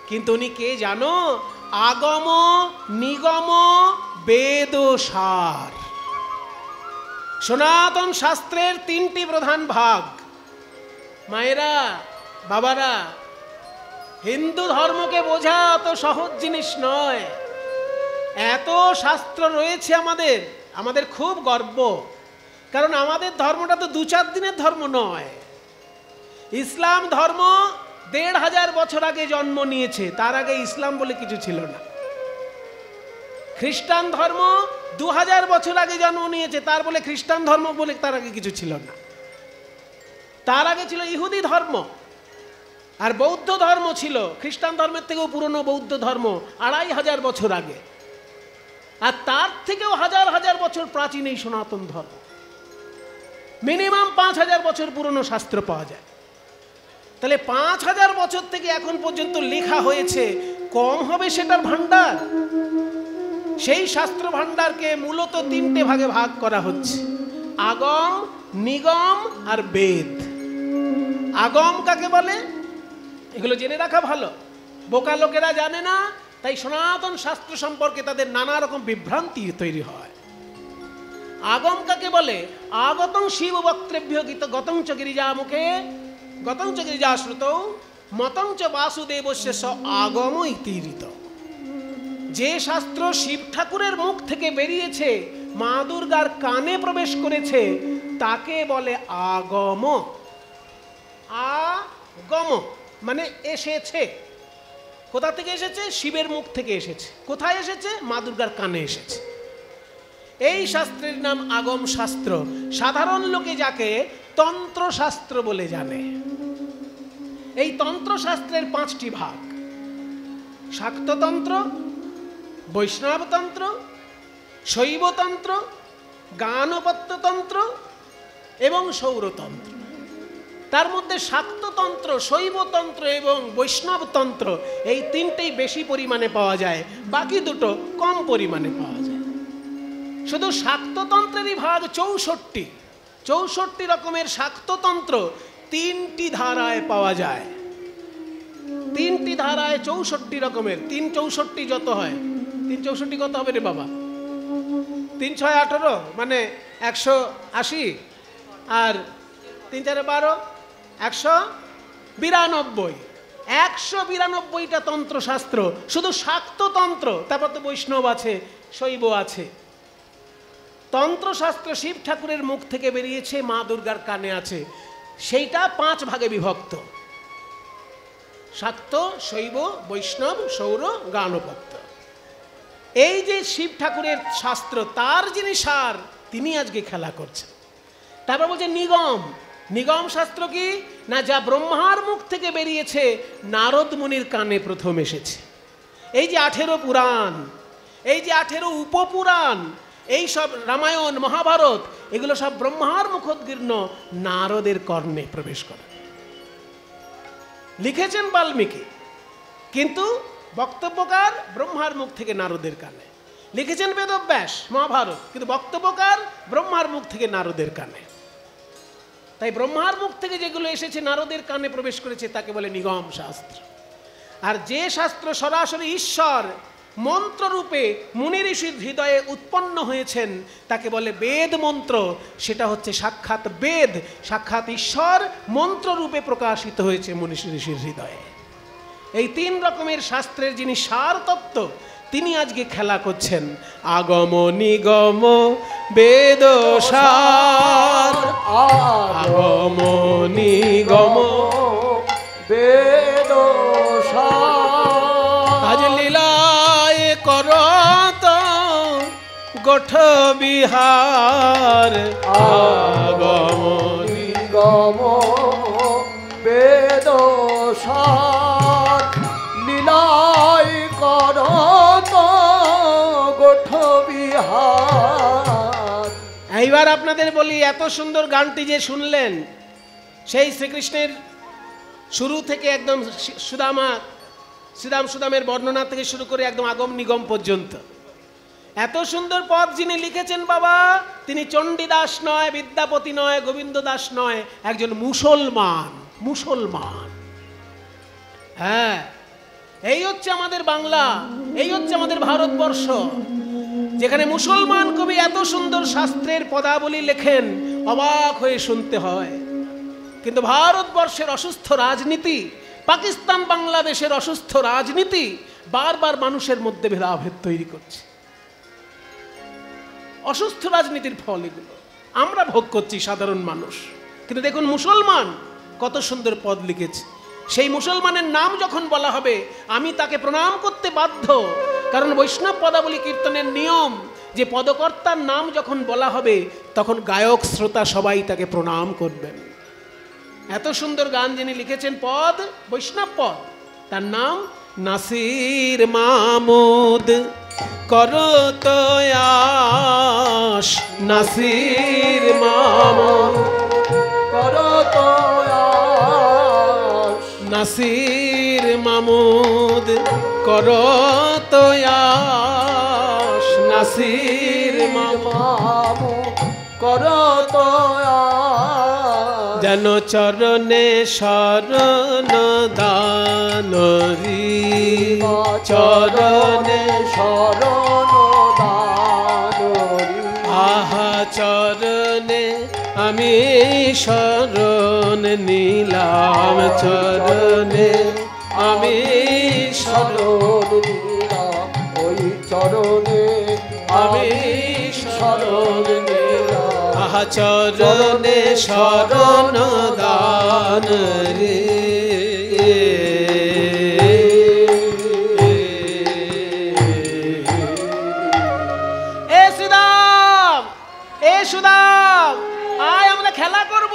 কিন্তু উনি কে জানো? আগম নিগম বেদসার। সনাতন শাস্ত্রের তিনটি প্রধান ভাগ। মায়েরা, বাবারা, হিন্দু ধর্মকে বোঝা অত সহজ জিনিস নয়। এত শাস্ত্র রয়েছে আমাদের, আমাদের খুব গর্ব, কারণ আমাদের ধর্মটা তো 2-4 দিনের ধর্ম নয়। ইসলাম ধর্ম 1500 বছর আগে জন্ম নিয়েছে, তার আগে ইসলাম বলে কিছু ছিল না। খ্রিস্টান ধর্ম 2000 বছর আগে জন্ম নিয়েছে, তার বলে খ্রিস্টান ধর্ম বলে তার আগে কিছু ছিল না। তার আগে ছিল ইহুদি ধর্ম, আর বৌদ্ধ ধর্ম ছিল খ্রিস্টান ধর্মের থেকেও পুরনো। বৌদ্ধ ধর্ম 2500 বছর আগে, আর তার থেকেও হাজার হাজার বছর প্রাচীন এই সনাতন ধর্ম। মিনিমাম 5000 বছর পুরনো শাস্ত্র পাওয়া যায়। তাহলে 5000 বছর থেকে এখন পর্যন্ত লেখা হয়েছে, কম হবে সেটার ভান্ডার? সেই শাস্ত্র ভান্ডারকে মূলত 3টে ভাগে ভাগ করা হচ্ছে: আগম, নিগম আর বেদ। আগম কাকে বলে? এগুলো জেনে রাখা ভালো। বোকা লোকেরা জানে না, তাই সনাতন শাস্ত্র সম্পর্কে তাদের নানা রকম বিভ্রান্তি তৈরি হয়। আগম কাকে বলে? আগতং শিব বক্তব্য গীত গতং চ গিরিজা মুখে গতং চ গিরিজা শ্রুতৌ মতং চ বাসুদেবস্য স আগম ইতিরিত। যে শাস্ত্র শিব ঠাকুরের মুখ থেকে বেরিয়েছে, মা দুর্গার কানে প্রবেশ করেছে, তাকে বলে আগম। আগম মানে এসেছে। কোথা থেকে এসেছে? শিবের মুখ থেকে এসেছে। কোথায় এসেছে? মা দুর্গার কানে এসেছে। এই শাস্ত্রের নাম আগম শাস্ত্র। সাধারণ লোকে যাকে তন্ত্রশাস্ত্র বলে জানে। এই তন্ত্রশাস্ত্রের 5টি ভাগ: শাক্ততন্ত্র, বৈষ্ণবতন্ত্র, শৈবতন্ত্র, গানপত্যতন্ত্র এবং সৌরতন্ত্র। তার মধ্যে শাক্ততন্ত্র, শৈবতন্ত্র এবং বৈষ্ণবতন্ত্র এই 3টেই বেশি পরিমাণে পাওয়া যায়, বাকি 2টো কম পরিমাণে পাওয়া যায়। শুধু শাক্ততন্ত্রেরই ভাগ 64 রকমের শাক্ততন্ত্র 3টি ধারায় পাওয়া যায়। 3টি ধারায় 64 রকমের। 3 64 যত হয়, 3 64 কত হবে রে বাবা? 3 6 18 মানে 180, আর 3 4 12 192। 192টা তন্ত্রশাস্ত্র শুধু শাক্ততন্ত্র। তারপর তো বৈষ্ণব আছে, শৈব আছে। তন্ত্রশাস্ত্র শিব ঠাকুরের মুখ থেকে বেরিয়েছে, মা দুর্গার কানে আছে। সেইটা 5 ভাগে বিভক্ত: শাক্ত, শৈব, বৈষ্ণব, সৌর, গানপত্য। এই যে শিব ঠাকুরের শাস্ত্র, তার যিনি সার, তিনি আজকে খেলা করছেন। তারপর বলছে নিগম। নিগম শাস্ত্র কি না? যা ব্রহ্মার মুখ থেকে বেরিয়েছে, নারদ মুনির কানে প্রথম এসেছে। এই যে 18 পুরাণ, এই যে 18 উপপুরাণ, এই সব রামায়ণ, মহাভারত, এগুলো সব ব্রহ্মার মুখোদ্গীর্ণ নারদের কর্ণে প্রবেশ করে। লিখেছেন বাল্মীকি, কিন্তু বক্তব্যকার ব্রহ্মার মুখ থেকে নারদের কানে। লিখেছেন বেদব্যাস মহাভারত, কিন্তু বক্তব্যকার ব্রহ্মার মুখ থেকে নারদের কানে। তাই ব্রহ্মার মুখ থেকে যেগুলো এসেছে নারদের কানে প্রবেশ করেছে তাকে বলে নিগম শাস্ত্র। আর যে শাস্ত্র সরাসরি ঈশ্বর মন্ত্ররূপে মুনি ঋষির হৃদয়ে উৎপন্ন হয়েছেন তাকে বলে বেদ মন্ত্র। সেটা হচ্ছে সাক্ষাৎ বেদ, সাক্ষাৎ ঈশ্বর মন্ত্ররূপে প্রকাশিত হয়েছে মুনি ঋষির হৃদয়ে। এই 3 রকমের শাস্ত্রের যিনি সার তত্ত্ব তিনি আজকে খেলা করছেন। আগম নিগম বেদ সার, আগম নিগম বেদ সার। আজ লীলায় করত গোঠ বিহার, আগম নিগম বেদ সার। লীলাই করত গোঠ বিহার। এইবার আপনাদের বলি, এত সুন্দর গানটি যে শুনলেন সেই শ্রীকৃষ্ণের শুরু থেকে একদম সুদামের বর্ণনা থেকে শুরু করে একদম আগম নিগম পর্যন্ত এত সুন্দর পদ যিনি লিখেছেন বাবা, তিনি চণ্ডীদাস নয়, বিদ্যাপতি নয়, গোবিন্দ দাস নয়, একজন মুসলমান। মুসলমান, হ্যাঁ, এই হচ্ছে আমাদের বাংলা, এই হচ্ছে আমাদের ভারতবর্ষ, যেখানে মুসলমান কবি এত সুন্দর শাস্ত্রের পদাবলী লেখেন, অবাক হয়ে শুনতে হয়। কিন্তু ভারতবর্ষের অসুস্থ রাজনীতি, পাকিস্তান বাংলাদেশের অসুস্থ রাজনীতি বারবার মানুষের মধ্যে ভেদাভেদ তৈরি করছে। অসুস্থ রাজনীতির ফল এগুলো আমরা ভোগ করছি সাধারণ মানুষ। কিন্তু দেখুন মুসলমান কত সুন্দর পদ লিখেছে। সেই মুসলমানের নাম যখন বলা হবে আমি তাকে প্রণাম করতে বাধ্য, কারণ বৈষ্ণব পদাবলী কীর্তনের নিয়ম যে পদকর্তার নাম যখন বলা হবে তখন গায়ক শ্রোতা সবাই তাকে প্রণাম করবেন। এত সুন্দর গান যিনি লিখেছেন পদ, বৈষ্ণব পদ, তার নাম নাসির মাহমুদ করত আশ। নাসির মাহমুদ করত আশ। নাসির মাহমুদ করত আশ। নাসির মাহমুদ করত যেন চরণে শরণ দানরি, চরণে শরণ দানরি। আহা চরণে আমি শরণ নিলাম, চরণে আমি শরণ নিলাম, ওই চরণে আমি শরণ নিলাম। আহা চরণে শরণ দান রে। এ সুদাম, এ সুদাম, আয় আমরা খেলা করব।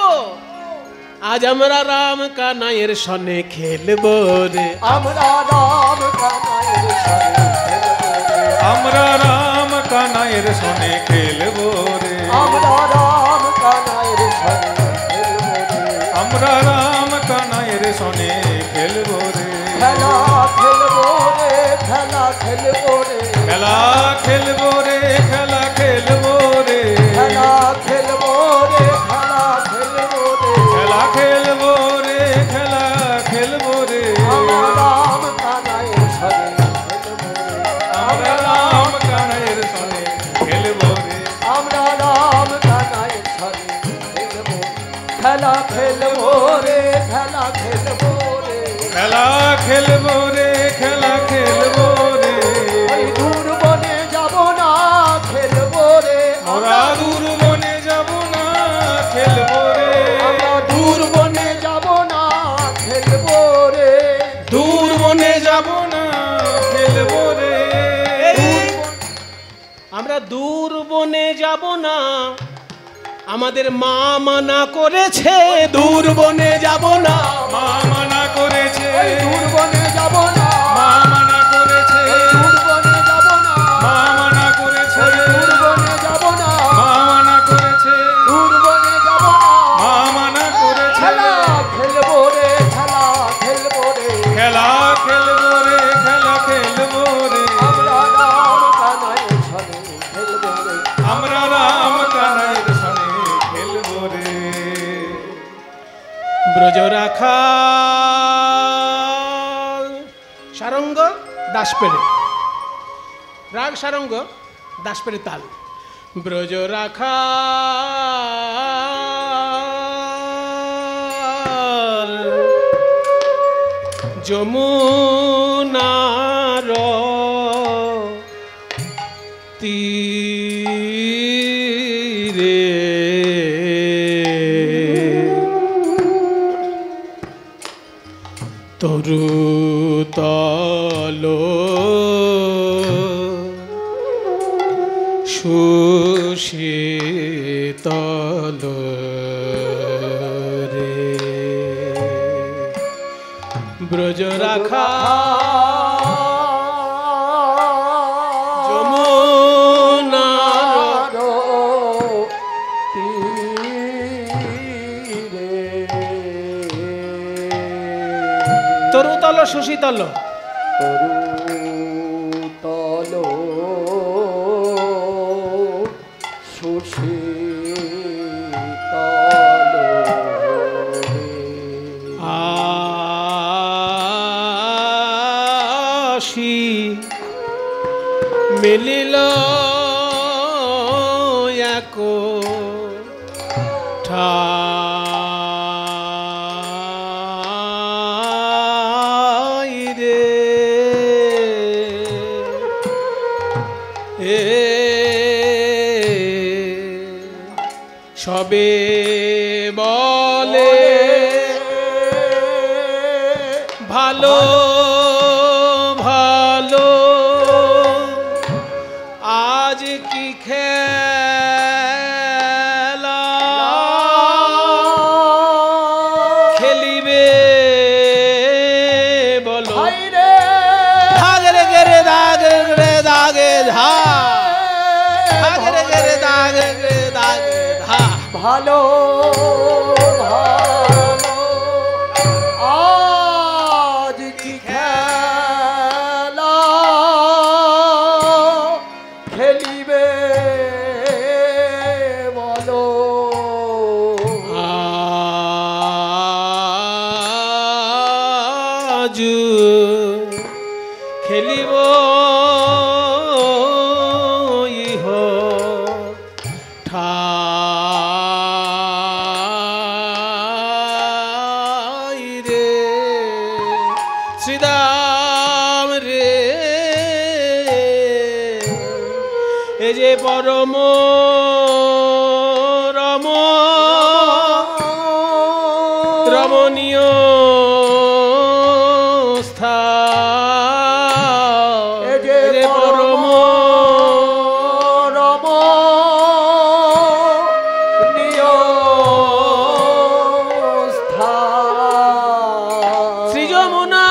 আজ আমরা রাম কানাইয়ের সনে খেলবো রে। আমরা রাম কানাইয়ের সনে খেলবো রে। আমরা রাম কানাইয়ের সনে খেলবো রে। আমরা রাম কানাইয়ের সনে খেলবো রে। আমরা রাম কানাইয়ের সনে খেলবো রে। খেলা খেলবো রে, খেলা খেলবো রে। খেলা খেলবো রে, খেলা খেলবো রে। খেলা খেলবো রে, খেলা খেলবো রে। খেলা খেলবো রে, খেলা খেলবো রে। আমরা রাম কানাইয়ের সনে খেলবো রে। আমরা রাম কানাইয়ের সনে খেলবো রে। আমরা রাম কানাইয়ের সনে খেলবো। খেলা খেলবো রে, খেলা খেলবো রে। খেলা খেলবো রে, খেলা খেলবো রে। ওই দূর বনে যাব না খেলবো রে। আমরা দূর বনে যাব না খেলবো রে। আমরা দূর বনে যাব না খেলবো রে। দূর বনে যাব না খেলবো রে। আমরা দূর বনে যাব না, আমাদের মা মানা করেছে দূর বনে যাব না। মা মানা করেছে, ওই দূর বনে যাব না। মা মানা করেছে, দূর বনে যাব না। মা মানা করেছে, দূর বনে যাব না। মা মানা করেছে, দূর বনে যাব না। মা মানা করেছে। খেলা খেলবো রে, খেলা খেলবো রে। খেলা খেলবো রে, খেলা খেলবো রে। আমরা রাম কানাইয়ের সনে খেলবো রে। আমরা রাম কানাইয়ের সনে খেলবো রে। ব্রজ রাখা সারঙ্গ দাসপেরে, রাগ সারঙ্গ দাসপেরে তাল। ব্রজ রাখা যমুনার তীরে তরুতল সুশীতল রে ব্রজ রাখা যমুনার তরুতল সুশীতল তরুতল সুশীতল আশি মিলিল এক ঠাই রে সবে বলে ভালো ভালো আজ কি খেলা খেলিবে বলো ধাগরে গেরে দাগে রে দাগে ধা ধাগরে গেরে দাগে রে দাগে ধা ভালো ভালো আজ কি খেলা খেলিবে বলো আজ খেলিব ইহ ঠাই রে শ্রীদাম রে এ যে পরম রম রমণীয় স্থান এ যে পরম রম নিয় স্থান শ্রী যমুনার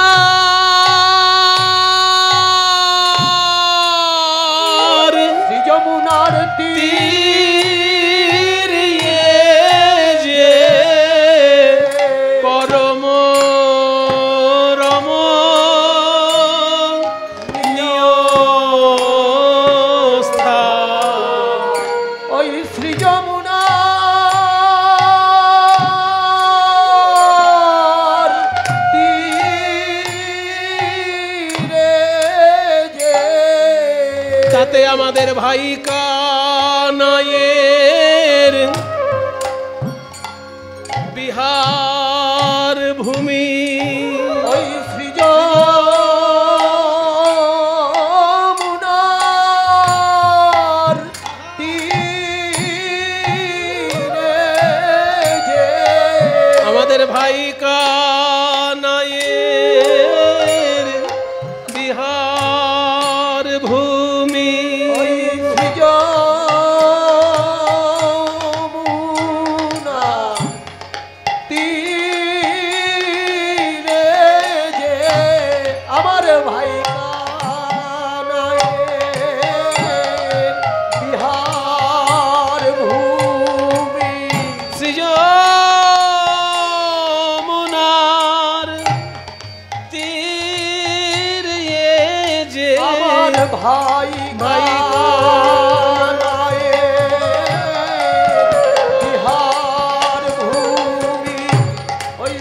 যমুনার তীর যে পরম রম স্থান ওই শ্রী যমুনার তীরে যে তাতে আমাদের ভাই কানাইয়ের বিহার ভূমি ওই শ্রী যমুনার তীরে যে আমাদের ভাই কানাইয়ের বিহার ভূমি ওই শ্রী যমুনার তীরে যে আমার ভাই কানাইয়ের বিহার ভূমি শ্রী যমুনার তীর যে আমার ভাই ভাই কানাইয়ের বিহার ভূমি ওই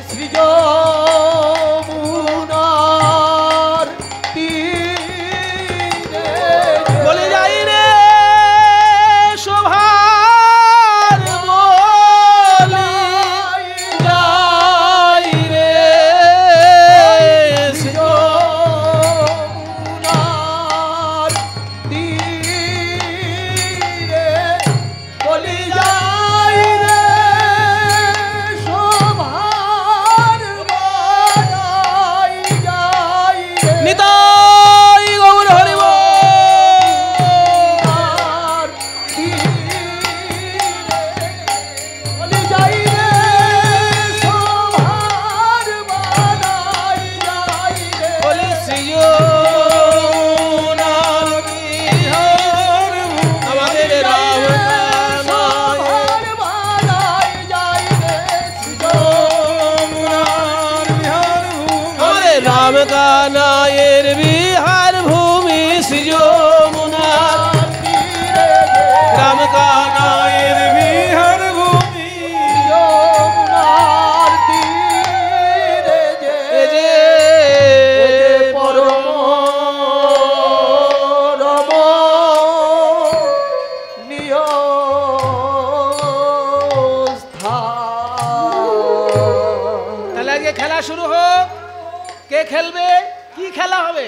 খেলা হবে?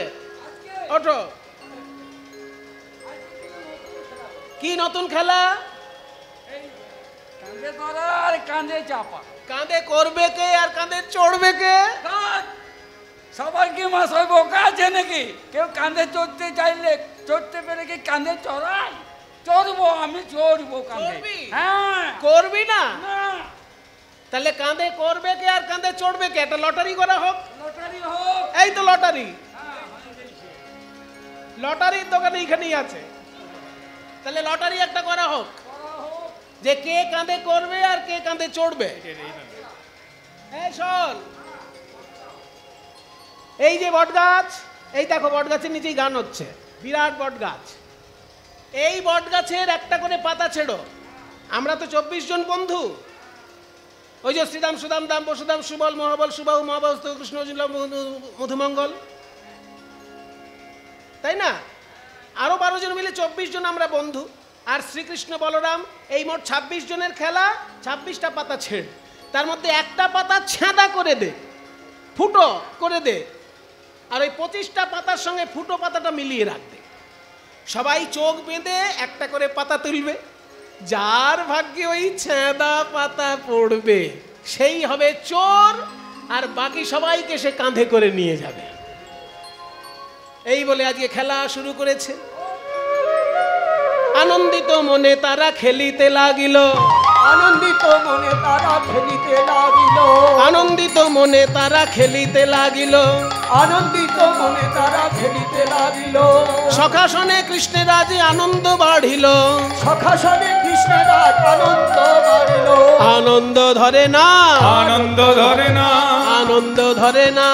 ওঠো। কি নতুন খেলা? কাঁধে ধরা আর কাঁধে চাপা। কাঁধে করবে কে আর কাঁধে চড়বে কে? সবাই কি মাসায় বোকা আছে নাকি? কেউ কাঁধে চড়তে চাইলে চড়তে পেরে কি কাঁধে চড়াই? চড়বো, আমি চড়বো কাঁধে। চড়বি? হ্যাঁ। করবি না? না, তাহলে কাঁধে করবে কে আর কাঁধে চড়বে কে? একটা লটারি করা হোক। লটারি হোক। এই তো লটারি, লটারির দোকানে এখানেই আছে। তাহলে লটারি একটা করা হোক যে কে কাঁধে করবে আর কে কাঁধে চড়বে। এই শোন, এই যে বট গাছ, এই দেখো বট গাছের নিচেই গান হচ্ছে, বিরাট বট গাছ। এই বট গাছের একটা করে পাতা ছেড়ো। আমরা তো 24 জন বন্ধু। ওই যে শ্রীদাম সুদাম দাম বসুদাম সুবল মহাবল সুবাহু মহাবস্ত কৃষ্ণ মধুমঙ্গল, তাই না? আরো 12 জন মিলে 24 জন আমরা বন্ধু। আর শ্রীকৃষ্ণ বলরাম, এই মোট 26 জনের খেলা। 26টা পাতা ছেড়, তার মধ্যে একটা পাতা ছেঁদা করে দে, ফুটো করে দে, আর ওই 25টা পাতার সঙ্গে ফুটো পাতাটা মিলিয়ে রাখবে। সবাই চোখ বেঁধে একটা করে পাতা তুলবে, যার ভাগ্যে ওই ছেঁদা পাতা পড়বে সেই হবে চোর, আর বাকি সবাইকে সে কাঁধে করে নিয়ে যাবে। এই বলে আজকে খেলা শুরু করেছে। আনন্দিত মনে তারা খেলিতে লাগিল, আনন্দিত মনে তারা খেলিতে লাগিল, আনন্দিত মনে তারা খেলিতে লাগিল, আনন্দিত মনে তারা খেলিতে লাগিল। সখাসনে কৃষ্ণের রাজে আনন্দ বাড়িল, সখাসনে কৃষ্ণের রাজ আনন্দ বাড়িল। আনন্দ ধরে না, আনন্দ ধরে না, আনন্দ ধরে না,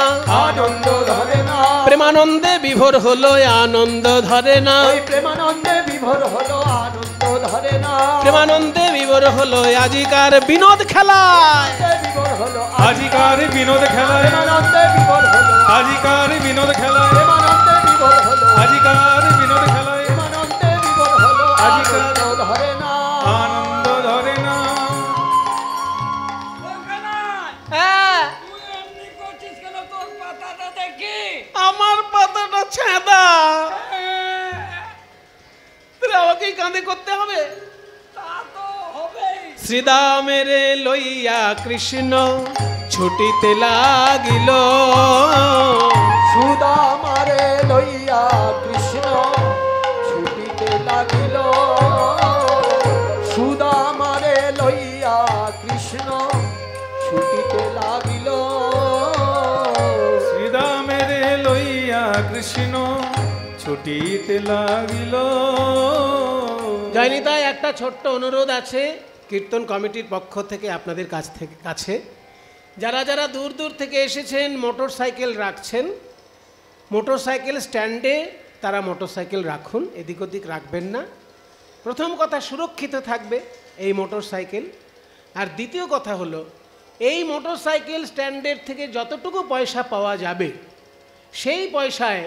আনন্দ ধরে না, প্রেমানন্দে বিভোর হলো আনন্দ ধরে না, ওই প্রেমানন্দে বিভোর হলো আনন্দ ধরে না, প্রেমানন্দে বিভোর হলো আজিকার বিনোদ খেলায়, বিভোর হলো আজিকার বিনোদ খেলায়, প্রেমানন্দে বিভোর হলো, আজিকার বিনোদ খেলায়, প্রেমানন্দে বিভোর হলো, আজিকার বিনোদ খেলায়, প্রেমানন্দে বিভোর হলো আনন্দ ধরে না, আনন্দ ধরে না। বোকা নয়। হ্যাঁ, তুই এমনি করছিস কেন? তোর পাতাটা দেখি। আমার পাতাটা ছেঁদা, তাহলে আমাকেই কাঁধে করতে হবে। তা তো হবেই। শ্রীদামের লইয়া কৃষ্ণ ছুটিতে লাগিল, সুদামারে লইয়া কৃষ্ণ ছুটিতে লাগিল, সুদামারে লইয়া কৃষ্ণ ছুটিতে লাগিল, শ্রীদামের লইয়া কৃষ্ণ ছুটিতে লাগিল। জয়নিতাই একটা ছোট্ট অনুরোধ আছে কীর্তন কমিটির পক্ষ থেকে আপনাদের কাছে, যারা যারা দূর দূর থেকে এসেছেন মোটর সাইকেল রাখছেন, মোটর সাইকেল স্ট্যান্ডে তারা মোটর সাইকেল রাখুন, এদিক ওদিক রাখবেন না। প্রথম কথা, সুরক্ষিত থাকবে এই মোটর সাইকেল। আর দ্বিতীয় কথা হলো, এই মোটর সাইকেল স্ট্যান্ডের থেকে যতটুকু পয়সা পাওয়া যাবে সেই পয়সায়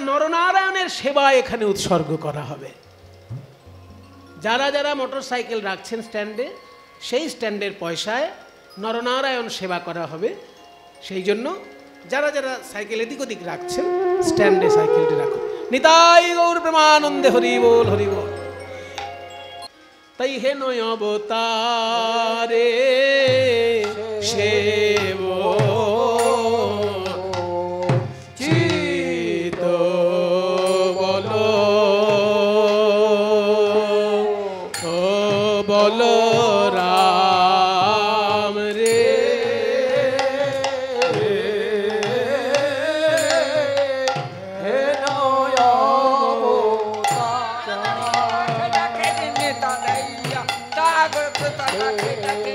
নরনারায়ণের সেবা এখানে উৎসর্গ করা হবে। যারা যারা মোটর সাইকেল রাখছেন স্ট্যান্ডে, সেই স্ট্যান্ডের পয়সায় নরনারায়ণ সেবা করা হবে। সেই জন্য যারা যারা সাইকেল এদিক ওদিক রাখছেন স্ট্যান্ডে সাইকেলটি রাখুন। নিতাই গৌর প্রেমানন্দে হরি বল হরি বল। তাই হে নয় অবতারে সেব চিত বল বল রাম রে হে নয় ডাকে নেতা দেইয়া তাগর প্রতা ডাকে ডাকে।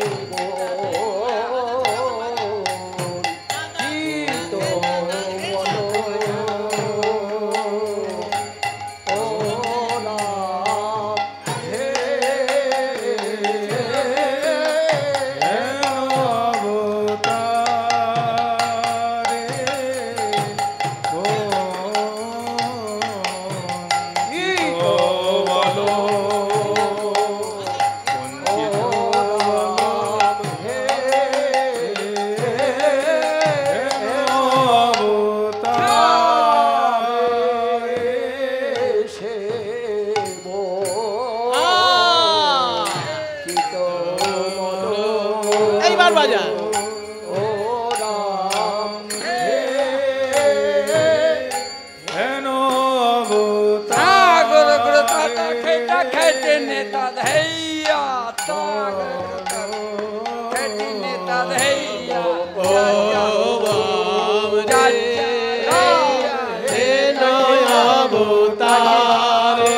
অবতারে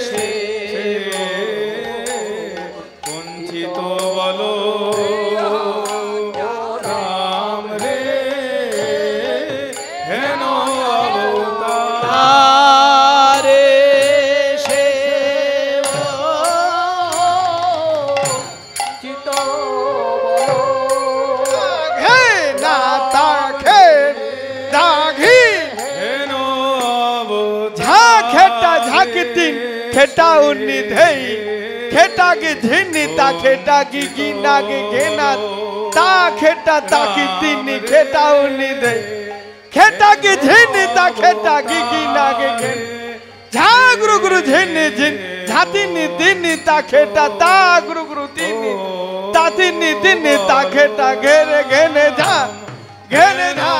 সে বঞ্চিত বলো রাম রে হেন অবতার তারে সে চিত বলো হে না তাকে দাঘি হেন অবতার ঝা খেটা ঝাকি তিন খেটা উন্নি ধেই খেটা কে ঝিনি তা খেটা কি গিনা কে গেনা তা খেটা তাকি তিন খেটা উন্নি ধেই খেটা কে ঝিনি তা খেটা কি গিনা কে গেনা ঝা গুরু গুরু ঝিনি ঝিন ঝাতিনি দিনি তা খেটা তা গুরু গুরু তিনি তা তিনি দিনি তা খেটা ঘেরে ঘেনে ঝা ঘেরে ঝা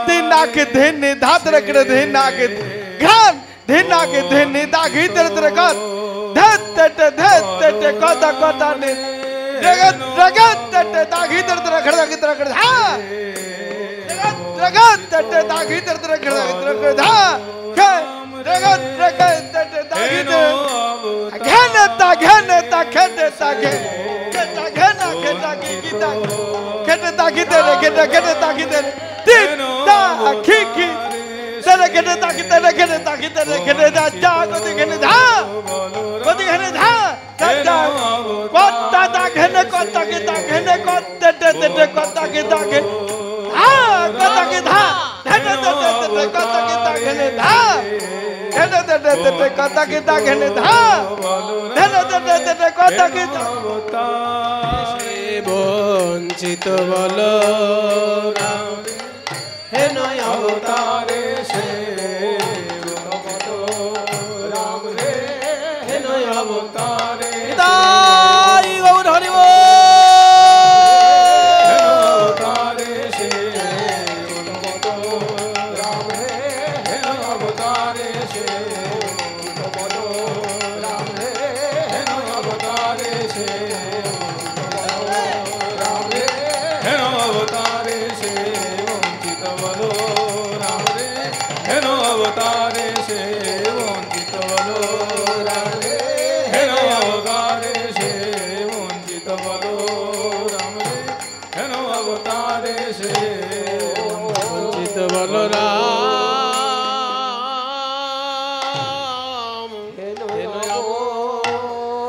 ধিনা के धिनी धातर कर धिना के घान धिना के धिनी दाघी तर तर कर धत तट कता कता ने जगत जगत तट दाघी तर तर खड़ा की तरह कर हा जगत तट दाघी तर तर खड़ा की तरह कर हा जगत जगत तट दाघी तर घनता घनता खेता घे खेता घना खेता की गीता खेता की तेरे खेता की तेरे दिन दा खिखी तेरे खेता की तेरे खेता जा को दिखने धा दा कोता दा घने कोता की दा घने कोते ते कोता की दा घने हाँ कोता की धा घने ते कोता की दा घने धा घने ते कोता की दा घने धा घने ते कोता की दा বঞ্চিত বলো হে নয় অবতারে সে রাম রে হে নয় অবতারে তাই গৌর হরি বল। অবতারে সে রাম রে অবতারে সে বলো রাম রে অবতারে সে রাম রে হেন অবতারে সে বঞ্চিত বলো রাম রে হেন অবতারে সে বঞ্চিত বলো রাম রে হেন অবতারে সে বঞ্চিত বলো রাম রে হেন অবতারে সে বঞ্চিত বলো রাম হে নয় অবতারে